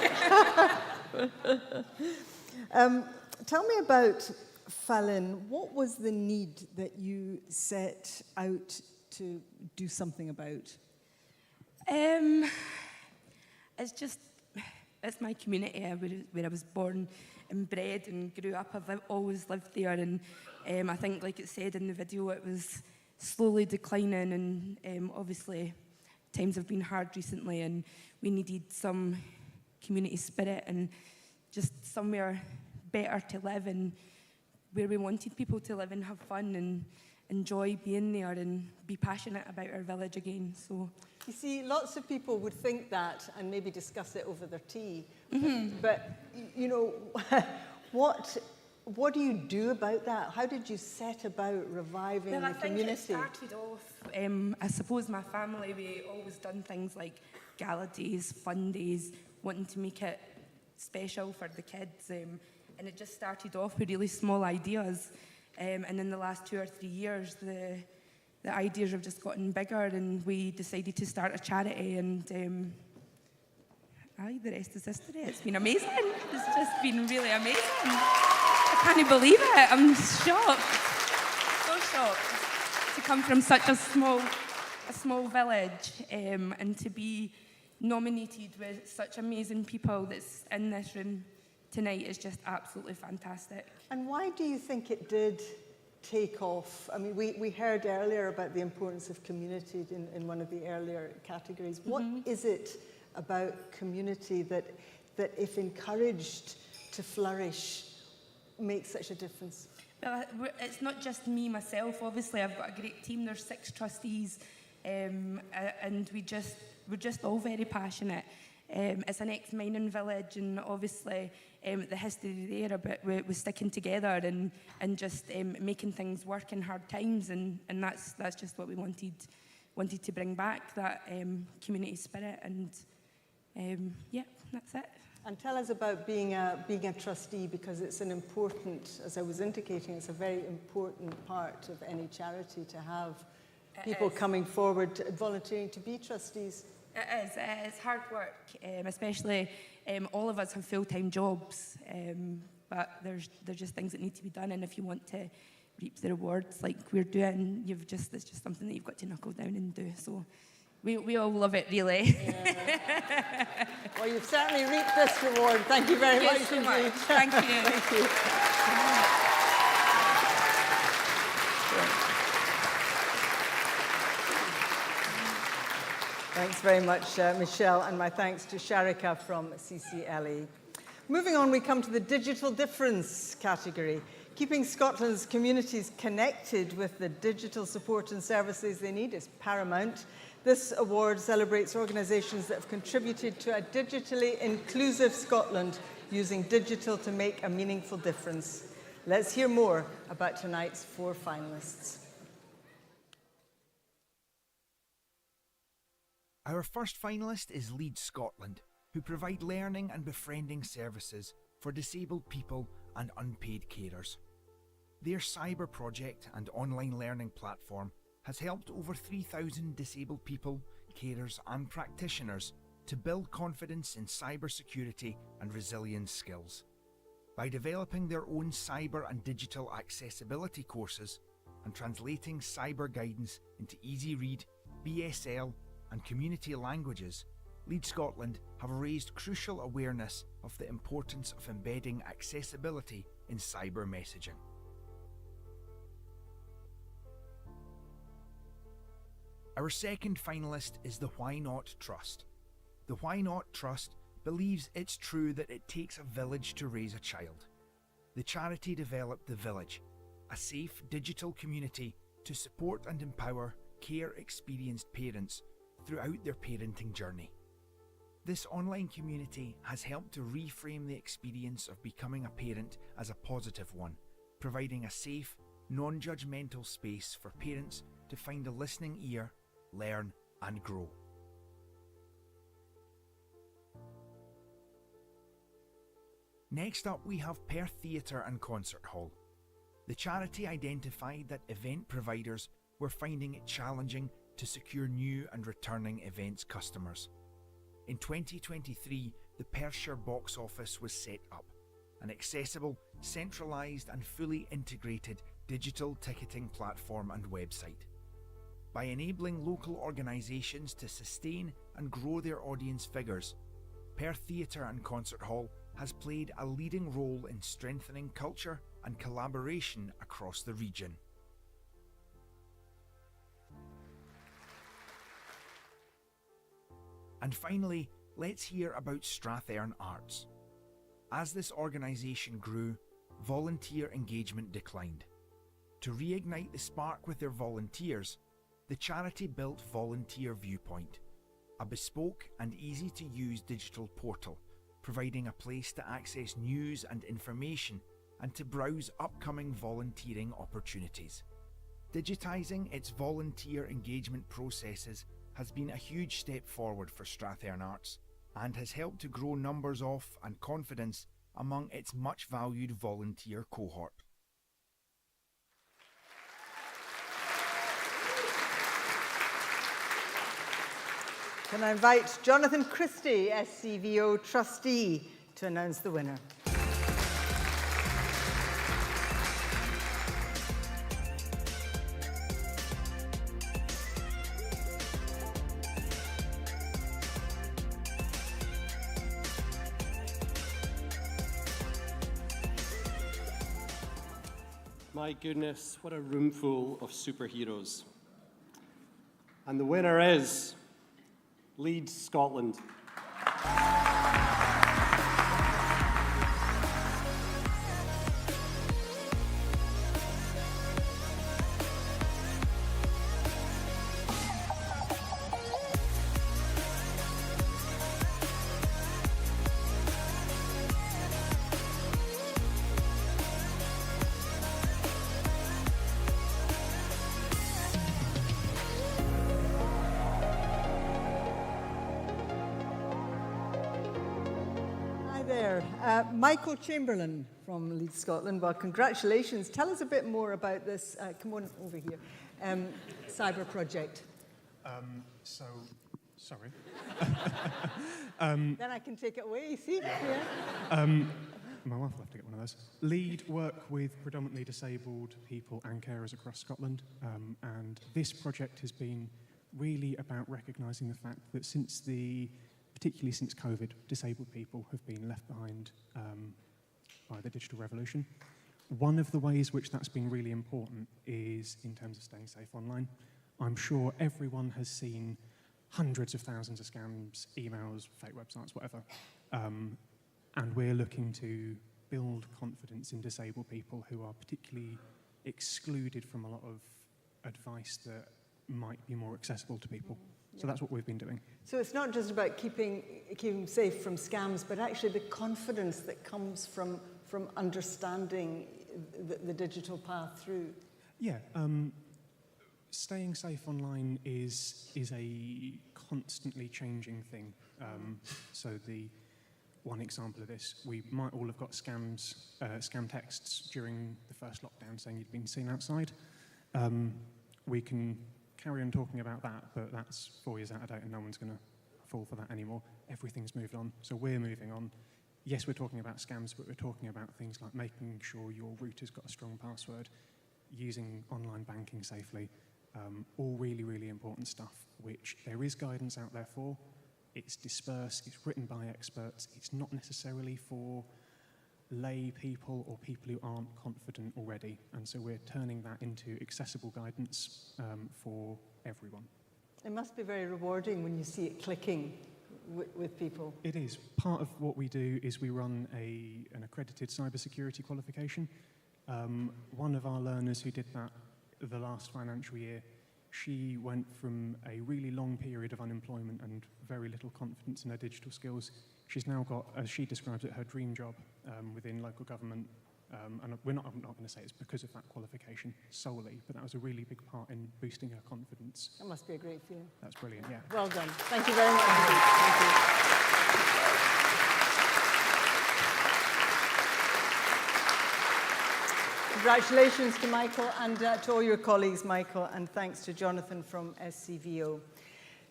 Tell me about Fallin. What was the need that you set out to do something about? It's my community where I was born and bred and grew up. I've always lived there, and I think, like it said in the video, it was slowly declining, and obviously times have been hard recently, and we needed some community spirit and just somewhere better to live, and where we wanted people to live and have fun and enjoy being there and be passionate about our village again. So you see, lots of people would think that and maybe discuss it over their tea. Mm-hmm. But you know, what do you do about that? How did you set about reviving the community? It started off, I suppose my family, we always done things like gala days, fun days, wanting to make it special for the kids. And it just started off with really small ideas. And in the last 2 or 3 years, the ideas have just gotten bigger, and we decided to start a charity, and the rest is history. It's been amazing. It's just been really amazing. I can't believe it. I'm shocked. So shocked to come from such a small village, and to be nominated with such amazing people that's in this room tonight is just absolutely fantastic. And why do you think it did take off? I mean, we heard earlier about the importance of community in one of the earlier categories. What is it about community that if encouraged to flourish, makes such a difference? It's not just me, myself. Obviously, I've got a great team. There's 6 trustees, and we're just all very passionate. It's an ex-mining village, and obviously the history there about with sticking together and just making things work in hard times, and that's just what we wanted to bring back, that community spirit, and yeah, that's it. And tell us about being a trustee, because it's an important, as I was indicating, it's a very important part of any charity to have people coming forward, volunteering to be trustees. It is hard work, especially all of us have full-time jobs, but there's just things that need to be done, and if you want to reap the rewards like we're doing, it's just something that you've got to knuckle down and do. So we all love it, really. Yeah. Well, you've certainly reaped this reward. Thank you very much so indeed. much. Thank you. Thank you. Thanks very much, Michelle, and my thanks to Sharika from CCLE. Moving on, we come to the digital difference category. Keeping Scotland's communities connected with the digital support and services they need is paramount. This award celebrates organisations that have contributed to a digitally inclusive Scotland using digital to make a meaningful difference. Let's hear more about tonight's 4 finalists. Our first finalist is Lead Scotland, who provide learning and befriending services for disabled people and unpaid carers. Their cyber project and online learning platform has helped over 3,000 disabled people, carers and practitioners to build confidence in cybersecurity and resilience skills. By developing their own cyber and digital accessibility courses and translating cyber guidance into easy read, BSL and community languages, Lead Scotland have raised crucial awareness of the importance of embedding accessibility in cyber messaging. Our second finalist is the Why Not Trust. The Why Not Trust believes it's true that it takes a village to raise a child. The charity developed The Village, a safe digital community to support and empower care-experienced parents throughout their parenting journey. This online community has helped to reframe the experience of becoming a parent as a positive one, providing a safe, non-judgmental space for parents to find a listening ear, learn and grow. Next up, we have Perth Theatre and Concert Hall. The charity identified that event providers were finding it challenging to secure new and returning events customers. In 2023, the Perthshire box office was set up, an accessible, centralised and fully integrated digital ticketing platform and website. By enabling local organisations to sustain and grow their audience figures, Perth Theatre and Concert Hall has played a leading role in strengthening culture and collaboration across the region. And finally, let's hear about Strathearn Arts. As this organisation grew, volunteer engagement declined. To reignite the spark with their volunteers, the charity built Volunteer Viewpoint, a bespoke and easy-to-use digital portal, providing a place to access news and information and to browse upcoming volunteering opportunities. Digitising its volunteer engagement processes has been a huge step forward for Strathearn Arts and has helped to grow numbers of and confidence among its much valued volunteer cohort. Can I invite Jonathan Christie, SCVO trustee, to announce the winner. My goodness, what a room full of superheroes. And the winner is Lead Scotland. there. Michael Chamberlain from Leeds, Scotland. Well, congratulations. Tell us a bit more about this, come on over here, cyber project. Sorry. Then I can take it away, see? Yeah. My wife will have to get one of those. Lead work with predominantly disabled people and carers across Scotland, and this project has been really about recognising the fact that particularly since COVID, disabled people have been left behind by the digital revolution. One of the ways which that's been really important is in terms of staying safe online. I'm sure everyone has seen hundreds of thousands of scams, emails, fake websites, whatever. And we're looking to build confidence in disabled people who are particularly excluded from a lot of advice that might be more accessible to people. So that's what we've been doing. So it's not just about keeping safe from scams, but actually the confidence that comes from understanding the digital path through. Yeah, staying safe online is a constantly changing thing. So the one example of this, we might all have got scam texts during the first lockdown saying you'd been seen outside. We can carry on talking about that, but that's 4 years out of date and no one's going to fall for that anymore. Everything's moved on, so we're moving on. Yes, we're talking about scams, but we're talking about things like making sure your router's got a strong password, using online banking safely, all really, really important stuff, which there is guidance out there for. It's dispersed, it's written by experts, it's not necessarily for lay people or people who aren't confident already, and so we're turning that into accessible guidance for everyone. It must be very rewarding when you see it clicking with people. It is. Part of what we do is we run an accredited cybersecurity qualification. One of our learners who did that the last financial year, she went from a really long period of unemployment and very little confidence in her digital skills. She's now got, as she describes it, her dream job within local government. And I'm not going to say it's because of that qualification solely, but that was a really big part in boosting her confidence. That must be a great feeling. That's brilliant, yeah. Well done. Thank you very much. Thank you. Congratulations to Michael and to all your colleagues, Michael, and thanks to Jonathan from SCVO.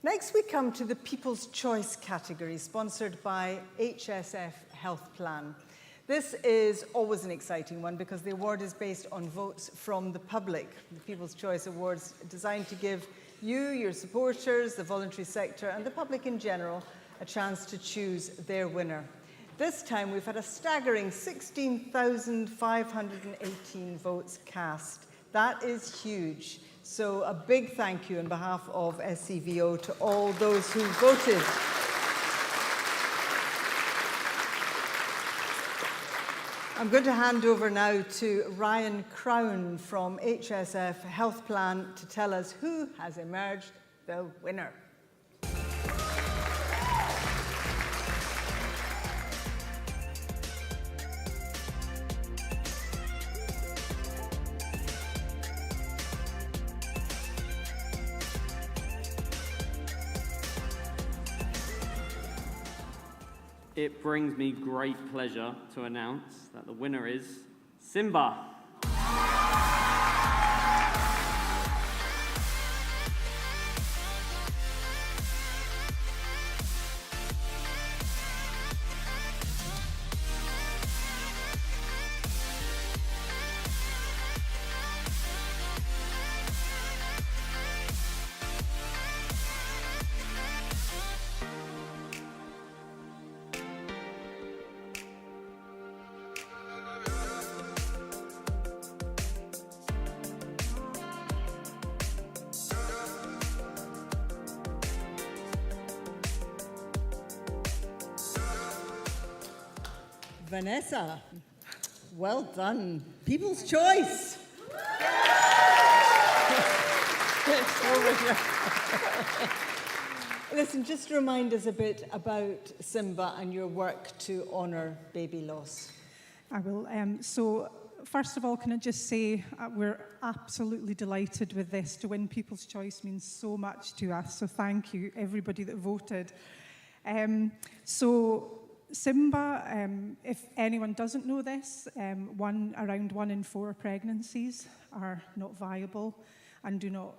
Next, we come to the People's Choice category, sponsored by HSF Health Plan. This is always an exciting one because the award is based on votes from the public. The People's Choice Awards are designed to give you, your supporters, the voluntary sector, and the public in general a chance to choose their winner. This time, we've had a staggering 16,518 votes cast. That is huge. So a big thank you on behalf of SCVO to all those who voted. I'm going to hand over now to Ryan Crown from HSF Health Plan to tell us who has emerged the winner. It brings me great pleasure to announce that the winner is Simba. Vanessa, well done. People's Choice. Listen, just remind us a bit about Simba and your work to honour baby loss. I will. So, first of all, can I just say we're absolutely delighted with this. To win People's Choice means so much to us. So thank you, everybody that voted. So Simba, if anyone doesn't know this, around 1 in 4 pregnancies are not viable and do not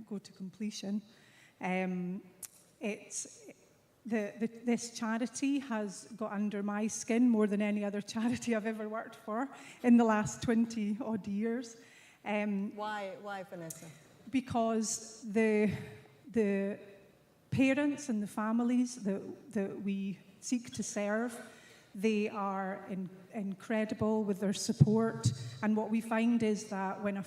go to completion. This charity has got under my skin more than any other charity I've ever worked for in the last 20 odd years. Why, Vanessa? Because the parents and the families that we seek to serve, they are incredible with their support. And what we find is that when a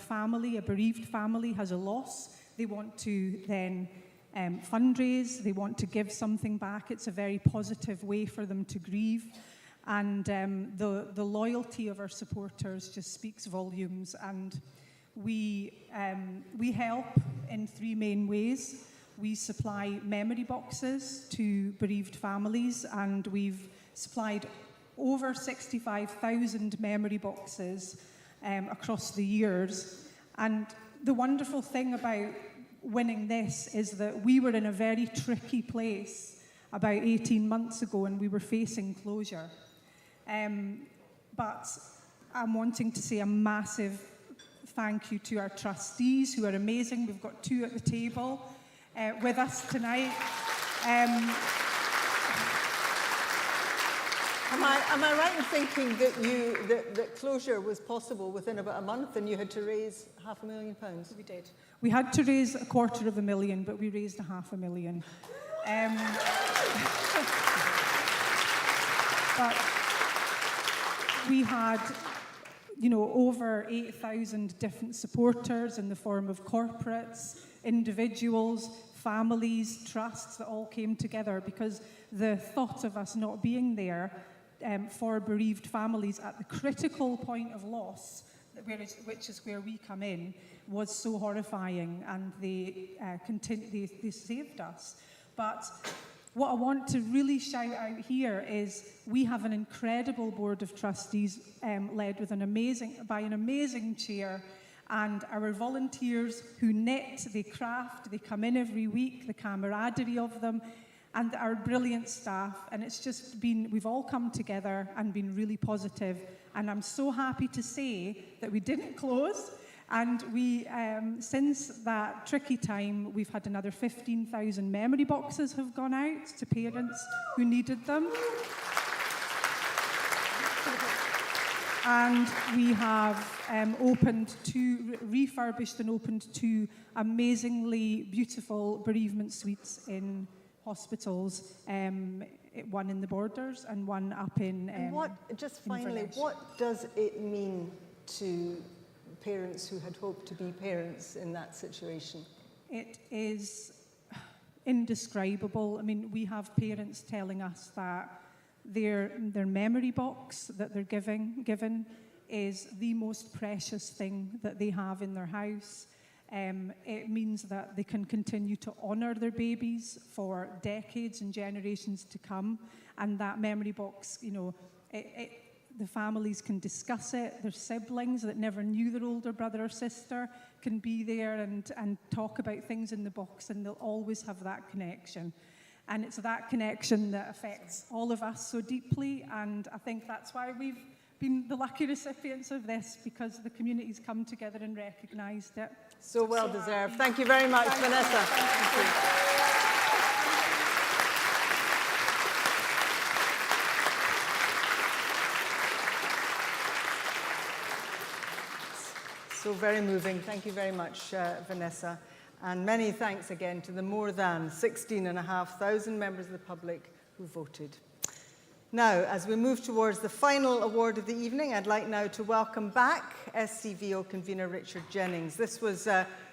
bereaved family has a loss, they want to then fundraise, they want to give something back. It's a very positive way for them to grieve. And the loyalty of our supporters just speaks volumes. And we help in 3 main ways. We supply memory boxes to bereaved families, and we've supplied over 65,000 memory boxes across the years. And the wonderful thing about winning this is that we were in a very tricky place about 18 months ago, and we were facing closure. But I'm wanting to say a massive thank you to our trustees, who are amazing. We've got 2 at the table with us tonight. Am I right in thinking that that closure was possible within about a month, and you had to raise £500,000? We did. We had to raise £250,000, but we raised £500,000. But we had, over 8,000 different supporters in the form of corporates, individuals, families, trusts that all came together, because the thought of us not being there for bereaved families at the critical point of loss, which is where we come in, was so horrifying, and they saved us. But what I want to really shout out here is we have an incredible board of trustees led by an amazing chair, and our volunteers who knit, they craft, they come in every week, the camaraderie of them, and our brilliant staff. And it's just been, we've all come together and been really positive. And I'm so happy to say that we didn't close. And we, since that tricky time, we've had another 15,000 memory boxes have gone out to parents who needed them. And we have refurbished and opened 2 amazingly beautiful bereavement suites in hospitals, one in the Borders and one up in just finally, what does it mean to parents who had hoped to be parents in that situation? It is indescribable. I mean, we have parents telling us that their memory box that they're given is the most precious thing that they have in their house. It means that they can continue to honour their babies for decades and generations to come. And that memory box, the families can discuss it. Their siblings that never knew their older brother or sister can be there and talk about things in the box, and they'll always have that connection. And it's that connection that affects all of us so deeply, and I think that's why we've been the lucky recipients of this, because the community's come together and recognised it. So well deserved. Thank you very much, Vanessa. Thank you. So very moving. Thank you very much, Vanessa. And many thanks again to the more than 16,500 members of the public who voted. Now, as we move towards the final award of the evening, I'd like now to welcome back SCVO convener Richard Jennings. This was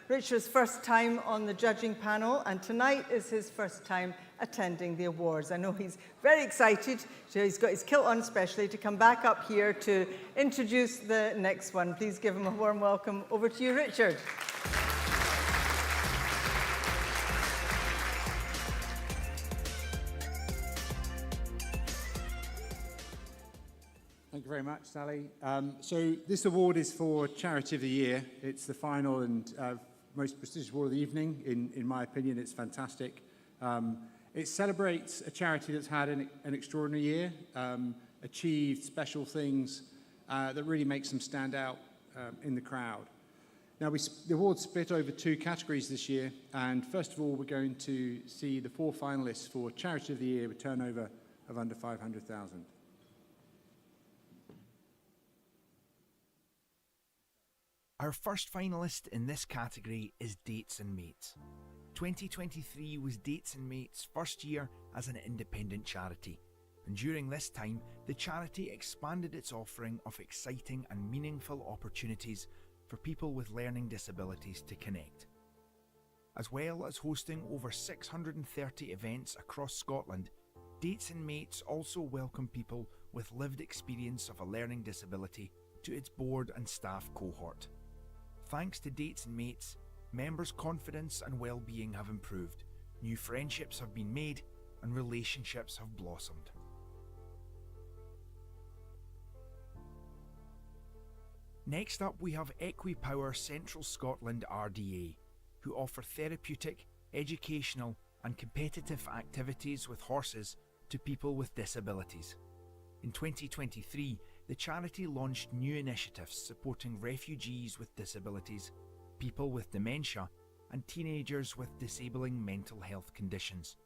Richard's first time on the judging panel, and tonight is his first time attending the awards. I know he's very excited. He's got his kilt on especially to come back up here to introduce the next one. Please give him a warm welcome. Over to you, Richard. Thank you very much, Sally. So this award is for Charity of the Year. It's the final and most prestigious award of the evening. In my opinion, it's fantastic. It celebrates a charity that's had an extraordinary year, achieved special things that really makes them stand out in the crowd. Now, the awards split over 2 categories this year, and first of all, we're going to see the 4 finalists for Charity of the Year with turnover of under 500,000. Our first finalist in this category is Dates and Mates. 2023 was Dates and Mates' first year as an independent charity, and during this time, the charity expanded its offering of exciting and meaningful opportunities for people with learning disabilities to connect. As well as hosting over 630 events across Scotland, Dates and Mates also welcome people with lived experience of a learning disability to its board and staff cohort. Thanks to Dates and Mates, members' confidence and well-being have improved, new friendships have been made, and relationships have blossomed. Next up, we have Equipower Central Scotland RDA, who offer therapeutic, educational, and competitive activities with horses to people with disabilities. In 2023, the charity launched new initiatives supporting refugees with disabilities, people with dementia, and teenagers with disabling mental health conditions.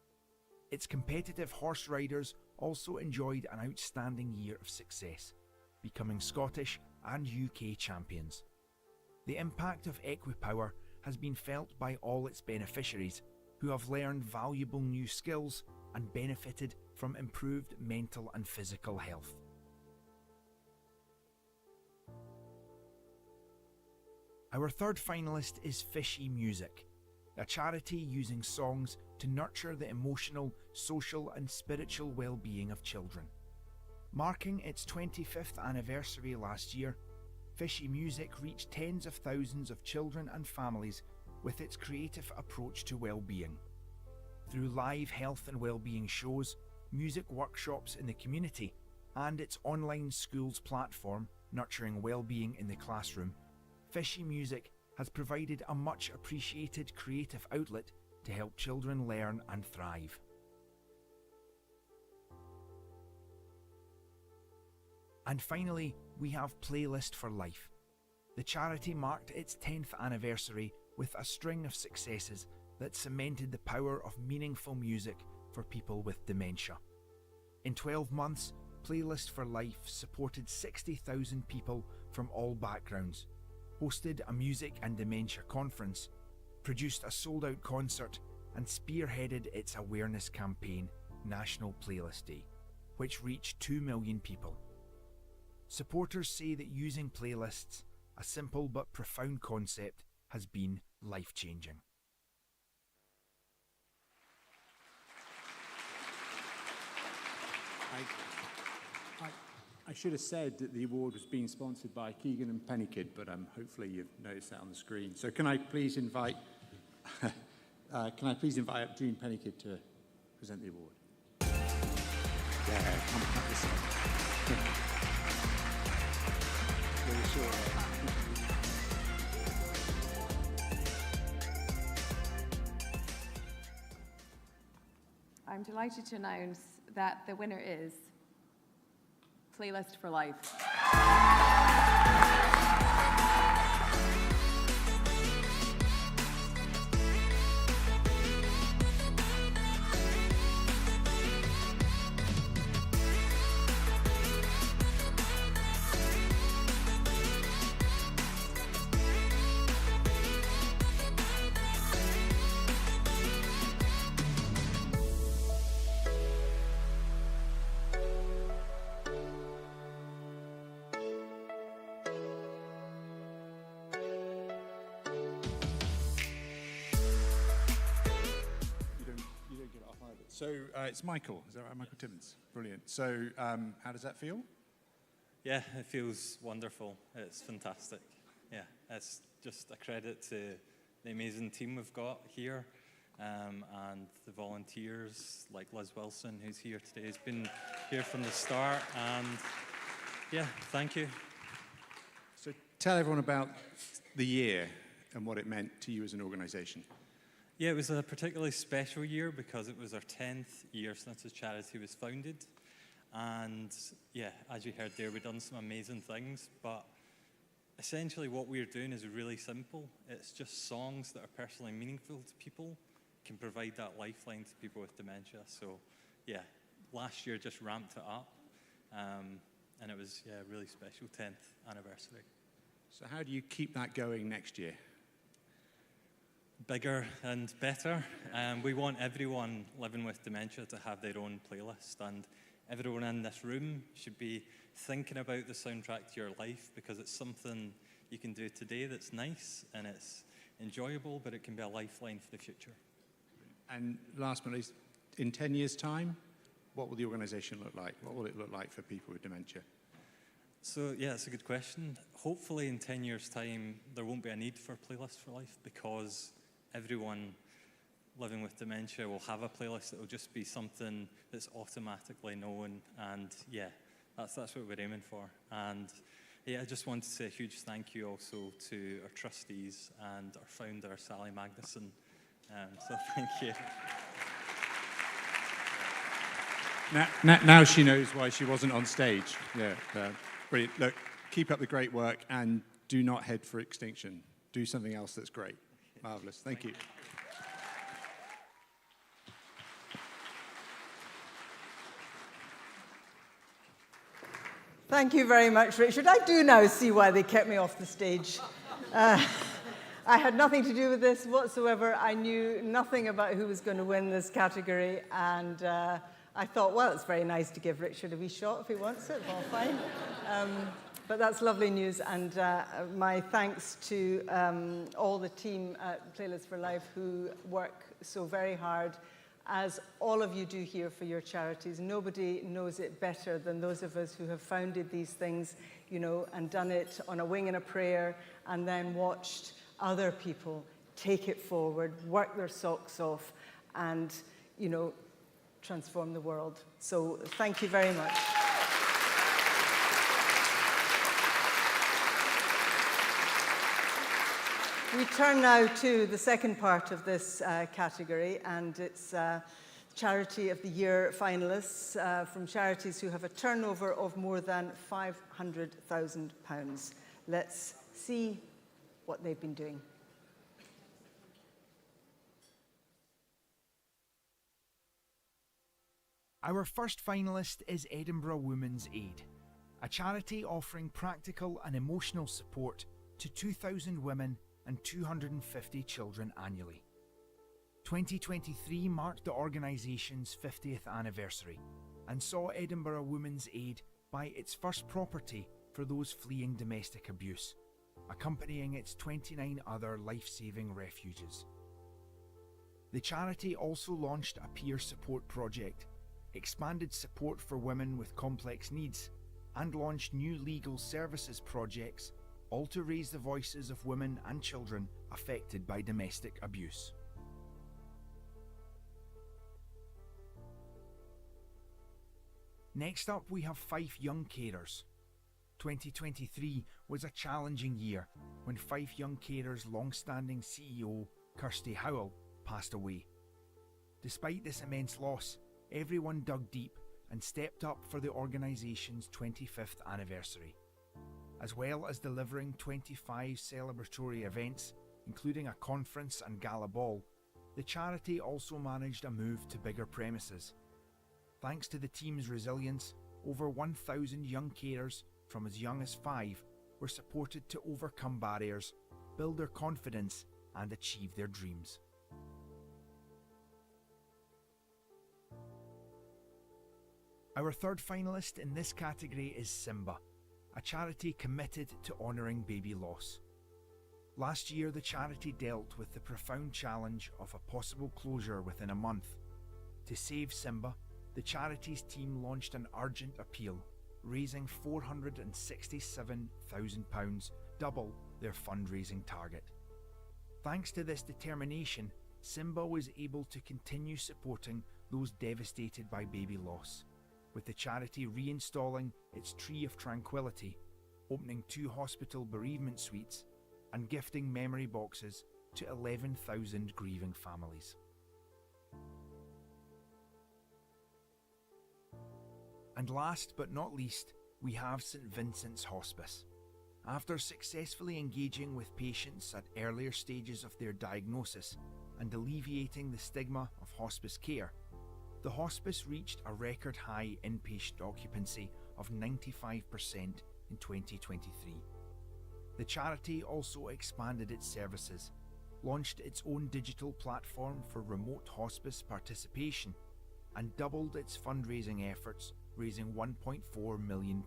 Its competitive horse riders also enjoyed an outstanding year of success, becoming Scottish and UK champions. The impact of Equipower has been felt by all its beneficiaries, who have learned valuable new skills and benefited from improved mental and physical health. Our third finalist is Fishy Music, a charity using songs to nurture the emotional, social and spiritual well-being of children. Marking its 25th anniversary last year, Fishy Music reached tens of thousands of children and families with its creative approach to well-being. Through live health and well-being shows, music workshops in the community, and its online schools platform, Nurturing Well-being in the Classroom, Fishy Music has provided a much appreciated creative outlet to help children learn and thrive. And finally, we have Playlist for Life. The charity marked its 10th anniversary with a string of successes that cemented the power of meaningful music for people with dementia. In 12 months, Playlist for Life supported 60,000 people from all backgrounds, hosted a music and dementia conference, produced a sold-out concert, and spearheaded its awareness campaign, National Playlist Day, which reached 2 million people. Supporters say that using playlists, a simple but profound concept, has been life-changing. I should have said that the award was being sponsored by Keegan and Pennykid, but hopefully you've noticed that on the screen. So can I please invite up Jean Pennykid to present the award? Yeah, come on, this side. Really short. I'm delighted to announce that the winner is Playlist for Life. So it's Michael, is that right? Michael Timmins, brilliant. So how does that feel? Yeah, it feels wonderful. It's fantastic. Yeah, it's just a credit to the amazing team we've got here and the volunteers like Liz Wilson, who's here today, has been here from the start. And yeah, thank you. So tell everyone about the year and what it meant to you as an organisation. Yeah, it was a particularly special year because it was our 10th year since the charity was founded. And yeah, as you heard there, we've done some amazing things, but essentially what we're doing is really simple. It's just songs that are personally meaningful to people, can provide that lifeline to people with dementia. So yeah, last year just ramped it up, and it was a really special 10th anniversary. So how do you keep that going next year? Bigger and better. We want everyone living with dementia to have their own playlist, and everyone in this room should be thinking about the soundtrack to your life, because it's something you can do today that's nice and it's enjoyable, but it can be a lifeline for the future. And last but not least, in 10 years' time, what will the organisation look like? What will it look like for people with dementia? So yeah, that's a good question. Hopefully in 10 years' time, there won't be a need for Playlists for Life, because everyone living with dementia will have a playlist that will just be something that's automatically known, and yeah, that's what we're aiming for. And yeah, I just want to say a huge thank you also to our trustees and our founder, Sally Magnuson. So thank you. Now she knows why she wasn't on stage. Yeah, brilliant. Look, keep up the great work and do not head for extinction. Do something else that's great. Marvellous. Thank you. Thank you very much, Richard. I do now see why they kept me off the stage. I had nothing to do with this whatsoever. I knew nothing about who was going to win this category, and I thought, well, it's very nice to give Richard a wee shot if he wants it. Well, fine. But that's lovely news, and my thanks to all the team at Playlists for Life who work so very hard, as all of you do here for your charities. Nobody knows it better than those of us who have founded these things, you know, and done it on a wing and a prayer, and then watched other people take it forward, work their socks off, and, you know, transform the world. So thank you very much. We turn now to the second part of this category, and it's Charity of the Year finalists from charities who have a turnover of more than £500,000. Let's see what they've been doing. Our first finalist is Edinburgh Women's Aid, a charity offering practical and emotional support to 2,000 women and 250 children annually. 2023 marked the organisation's 50th anniversary and saw Edinburgh Women's Aid buy its first property for those fleeing domestic abuse, accompanying its 29 other life-saving refuges. The charity also launched a peer support project, expanded support for women with complex needs, and launched new legal services projects, all to raise the voices of women and children affected by domestic abuse. Next up, we have Fife Young Carers. 2023 was a challenging year when Fife Young Carers' long-standing CEO, Kirsty Howell, passed away. Despite this immense loss, everyone dug deep and stepped up for the organisation's 25th anniversary. As well as delivering 25 celebratory events, including a conference and gala ball, the charity also managed a move to bigger premises. Thanks to the team's resilience, over 1,000 young carers from as young as 5 were supported to overcome barriers, build their confidence, and achieve their dreams. Our third finalist in this category is Simba, a charity committed to honouring baby loss. Last year, the charity dealt with the profound challenge of a possible closure within a month. To save Simba, the charity's team launched an urgent appeal, raising £467,000, double their fundraising target. Thanks to this determination, Simba was able to continue supporting those devastated by baby loss, with the charity reinstalling its Tree of Tranquility, opening 2 hospital bereavement suites, and gifting memory boxes to 11,000 grieving families. And last but not least, we have St Vincent's Hospice. After successfully engaging with patients at earlier stages of their diagnosis and alleviating the stigma of hospice care, the hospice reached a record high inpatient occupancy of 95% in 2023. The charity also expanded its services, launched its own digital platform for remote hospice participation, and doubled its fundraising efforts, raising £1.4 million.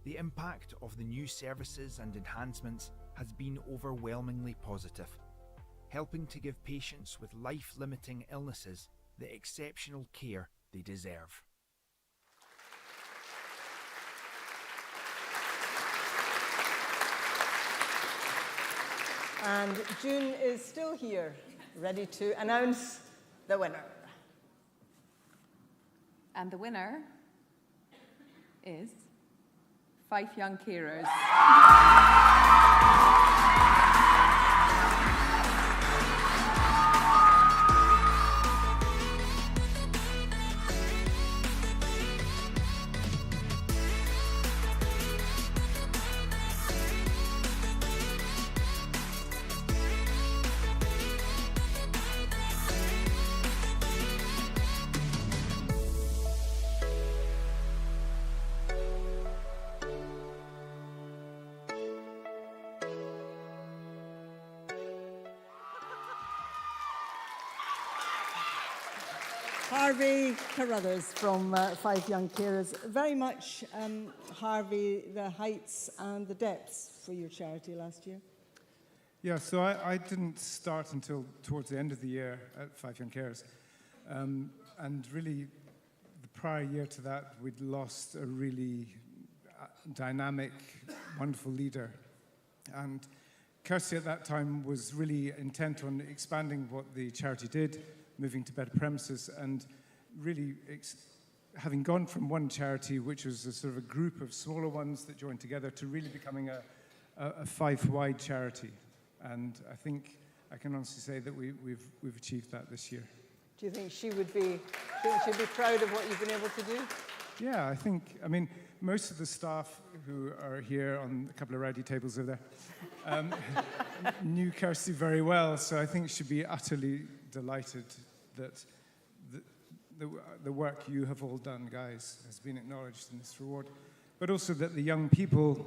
The impact of the new services and enhancements has been overwhelmingly positive, helping to give patients with life-limiting illnesses the exceptional care they deserve. And June is still here, ready to announce the winner. And the winner is 5 Young Carers. Harvey Carruthers from 5 Young Carers. Very much, Harvey, the heights and the depths for your charity last year. Yeah, so I didn't start until towards the end of the year at 5 Young Carers. And really, the prior year to that, we'd lost a really dynamic, wonderful leader. And Kirsty at that time was really intent on expanding what the charity did, moving to better premises, and really having gone from one charity, which was a sort of a group of smaller ones that joined together, to really becoming a Fife-wide charity. And I think I can honestly say that we've achieved that this year. Do you think she'd be proud of what you've been able to do? Yeah, I mean, most of the staff who are here on a couple of rowdy tables over there knew Kirsty very well, so I think she'd be utterly delighted that the work you have all done, guys, has been acknowledged in this reward. But also that the young people,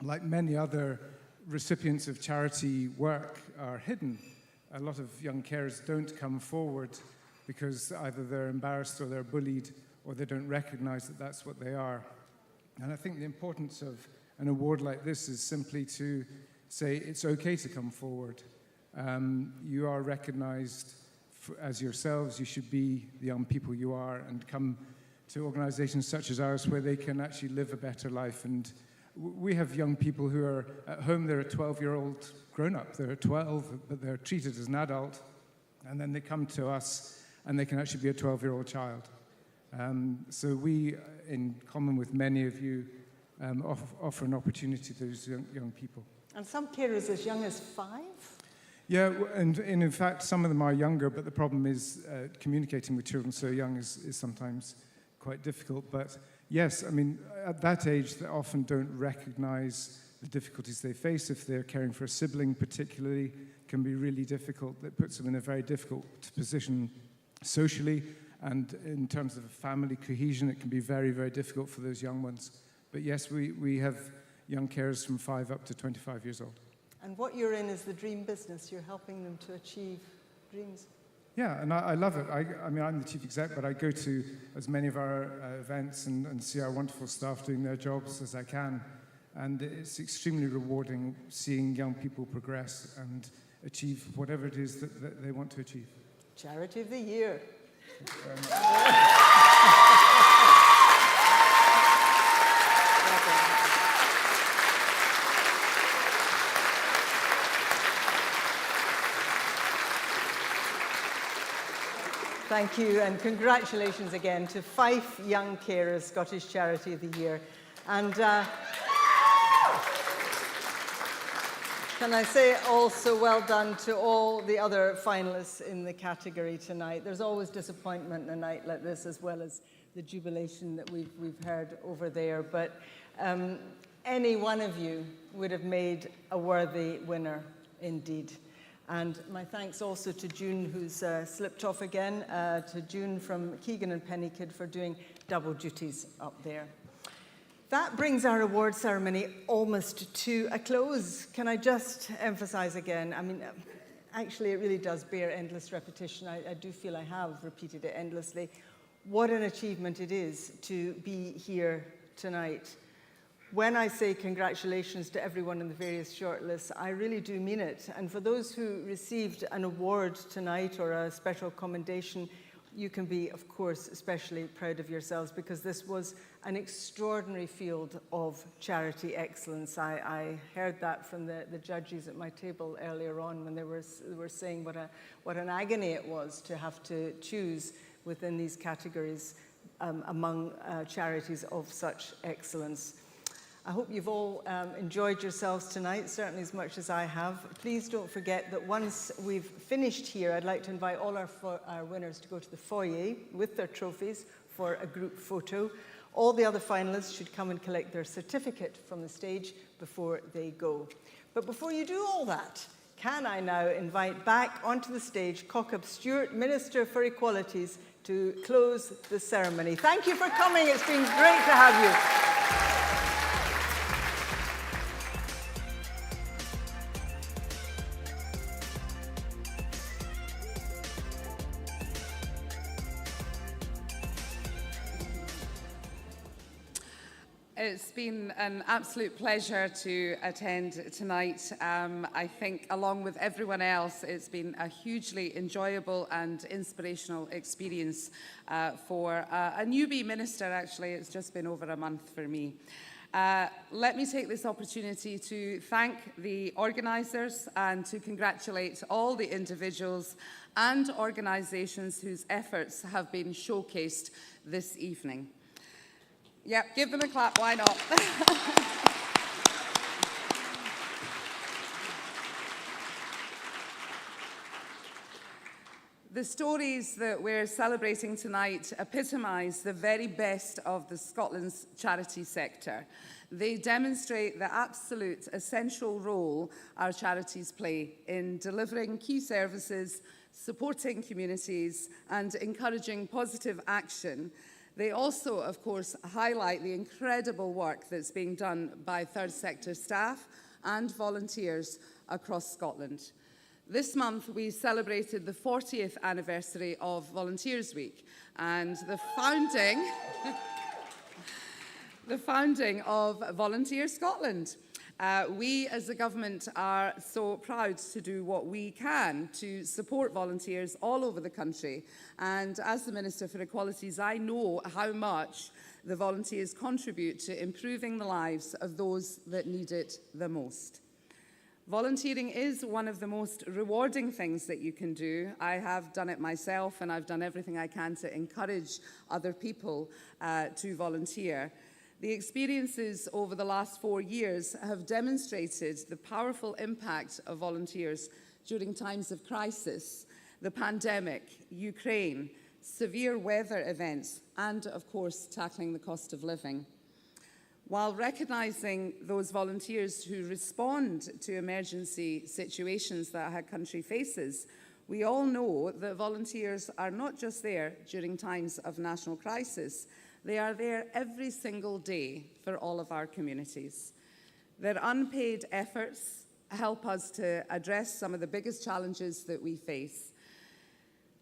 like many other recipients of charity work, are hidden. A lot of young carers don't come forward because either they're embarrassed or they're bullied or they don't recognize that that's what they are. And I think the importance of an award like this is simply to say it's okay to come forward. You are recognized as yourselves. You should be the young people you are and come to organizations such as ours where they can actually live a better life. And we have young people who are at home, they're a 12-year-old grown-up. They're 12, but they're treated as an adult. And then they come to us and they can actually be a 12-year-old child. So we, in common with many of you, offer an opportunity to those young people. And some carers as young as 5? Yeah, and in fact, some of them are younger, but the problem is communicating with children so young is sometimes quite difficult. But yes, I mean, at that age, they often don't recognize the difficulties they face. If they're caring for a sibling particularly, can be really difficult. That puts them in a very difficult position socially, and in terms of family cohesion, it can be very, very difficult for those young ones. But yes, we have young carers from 5 up to 25 years old. And what you're in is the dream business. You're helping them to achieve dreams. Yeah, and I love it. I mean, I'm the chief exec, but I go to as many of our events and see our wonderful staff doing their jobs as I can. And it's extremely rewarding seeing young people progress and achieve whatever it is that they want to achieve. Charity of the Year. Thank you very much. Thank you, and congratulations again to 5 Young Carers, Scottish Charity of the Year. And Can I say also well done to all the other finalists in the category tonight. There's always disappointment in a night like this, as well as the jubilation that we've heard over there. But any one of you would have made a worthy winner indeed. And my thanks also to June, who's slipped off again, to June from Keegan and Pennykid for doing double duties up there. That brings our award ceremony almost to a close. Can I just emphasize again, I mean, actually it really does bear endless repetition. I do feel I have repeated it endlessly. What an achievement it is to be here tonight. When I say congratulations to everyone in the various shortlists, I really do mean it. And for those who received an award tonight or a special commendation, you can be, of course, especially proud of yourselves, because this was an extraordinary field of charity excellence. I heard that from the judges at my table earlier on when they were saying what an agony it was to have to choose within these categories among charities of such excellence. I hope you've all enjoyed yourselves tonight, certainly as much as I have. Please don't forget that once we've finished here, I'd like to invite all our winners to go to the foyer with their trophies for a group photo. All the other finalists should come and collect their certificate from the stage before they go. But before you do all that, can I now invite back onto the stage Cockab Stewart, Minister for Equalities, to close the ceremony. Thank you for coming. It's been great to have you. It's been an absolute pleasure to attend tonight. I think, along with everyone else, it's been a hugely enjoyable and inspirational experience for a newbie minister, actually. It's just been over a month for me. Let me take this opportunity to thank the organisers and to congratulate all the individuals and organisations whose efforts have been showcased this evening. Yep, give them a clap, why not? The stories that we're celebrating tonight epitomise the very best of Scotland's charity sector. They demonstrate the absolute essential role our charities play in delivering key services, supporting communities, and encouraging positive action. They also, of course, highlight the incredible work that's being done by third sector staff and volunteers across Scotland. This month, we celebrated the 40th anniversary of Volunteers Week and the founding of Volunteer Scotland. We, as a government, are so proud to do what we can to support volunteers all over the country. And as the Minister for Equalities, I know how much the volunteers contribute to improving the lives of those that need it the most. Volunteering is one of the most rewarding things that you can do. I have done it myself, and I've done everything I can to encourage other people to volunteer. The experiences over the last 4 years have demonstrated the powerful impact of volunteers during times of crisis, the pandemic, Ukraine, severe weather events, and, of course, tackling the cost of living. While recognising those volunteers who respond to emergency situations that our country faces, we all know that volunteers are not just there during times of national crisis. They are there every single day for all of our communities. Their unpaid efforts help us to address some of the biggest challenges that we face.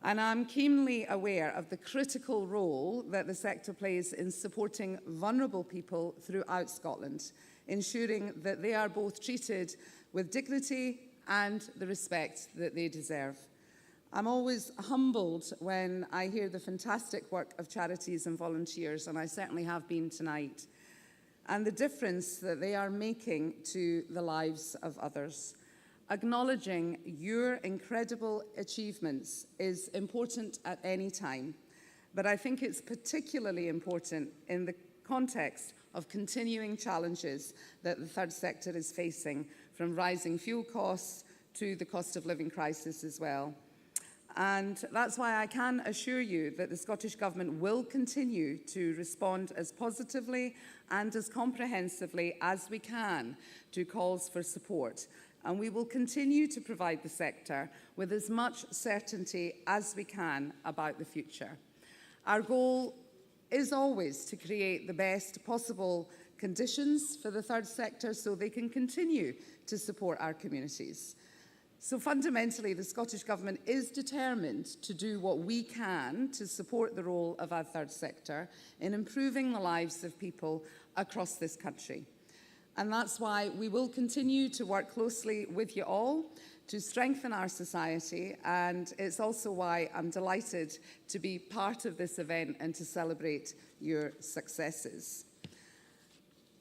And I'm keenly aware of the critical role that the sector plays in supporting vulnerable people throughout Scotland, ensuring that they are both treated with dignity and the respect that they deserve. I'm always humbled when I hear the fantastic work of charities and volunteers, and I certainly have been tonight, and the difference that they are making to the lives of others. Acknowledging your incredible achievements is important at any time, but I think it's particularly important in the context of continuing challenges that the third sector is facing, from rising fuel costs to the cost of living crisis as well. And that's why I can assure you that the Scottish Government will continue to respond as positively and as comprehensively as we can to calls for support. And we will continue to provide the sector with as much certainty as we can about the future. Our goal is always to create the best possible conditions for the third sector so they can continue to support our communities. So fundamentally, the Scottish Government is determined to do what we can to support the role of our third sector in improving the lives of people across this country. And that's why we will continue to work closely with you all to strengthen our society, and it's also why I'm delighted to be part of this event and to celebrate your successes.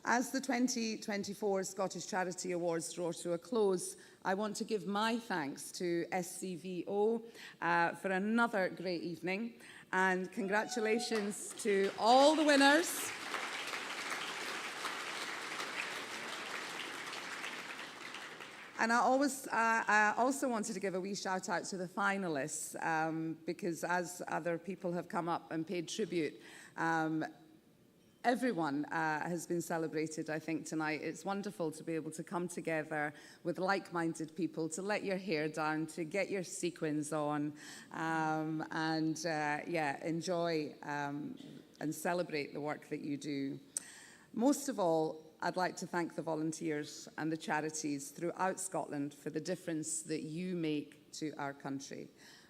As the 2024 Scottish Charity Awards draw to a close, I want to give my thanks to SCVO for another great evening, and congratulations to all the winners. And I also wanted to give a wee shout out to the finalists because as other people have come up and paid tribute, everyone has been celebrated, I think, tonight. It's wonderful to be able to come together with like-minded people, to let your hair down, to get your sequins on, and enjoy and celebrate the work that you do. Most of all, I'd like to thank the volunteers and the charities throughout Scotland for the difference that you make to our country.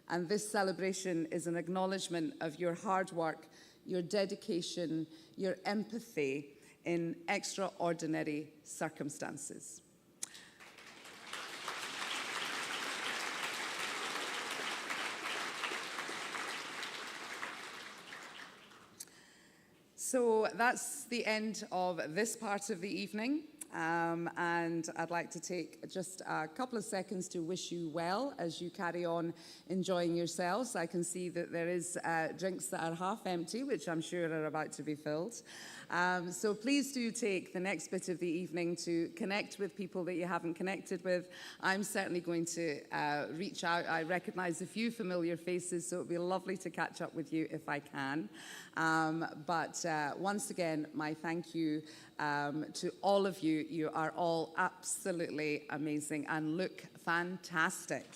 And this celebration is an acknowledgement of your hard work, your dedication, your empathy in extraordinary circumstances. So that's the end of this part of the evening. And I'd like to take just a couple of seconds to wish you well as you carry on enjoying yourselves. I can see that there is drinks that are half empty, which I'm sure are about to be filled. So please do take the next bit of the evening to connect with people that you haven't connected with. I'm certainly going to reach out. I recognise a few familiar faces, so it would be lovely to catch up with you if I can. But once again, my thank you to all of you. You are all absolutely amazing and look fantastic.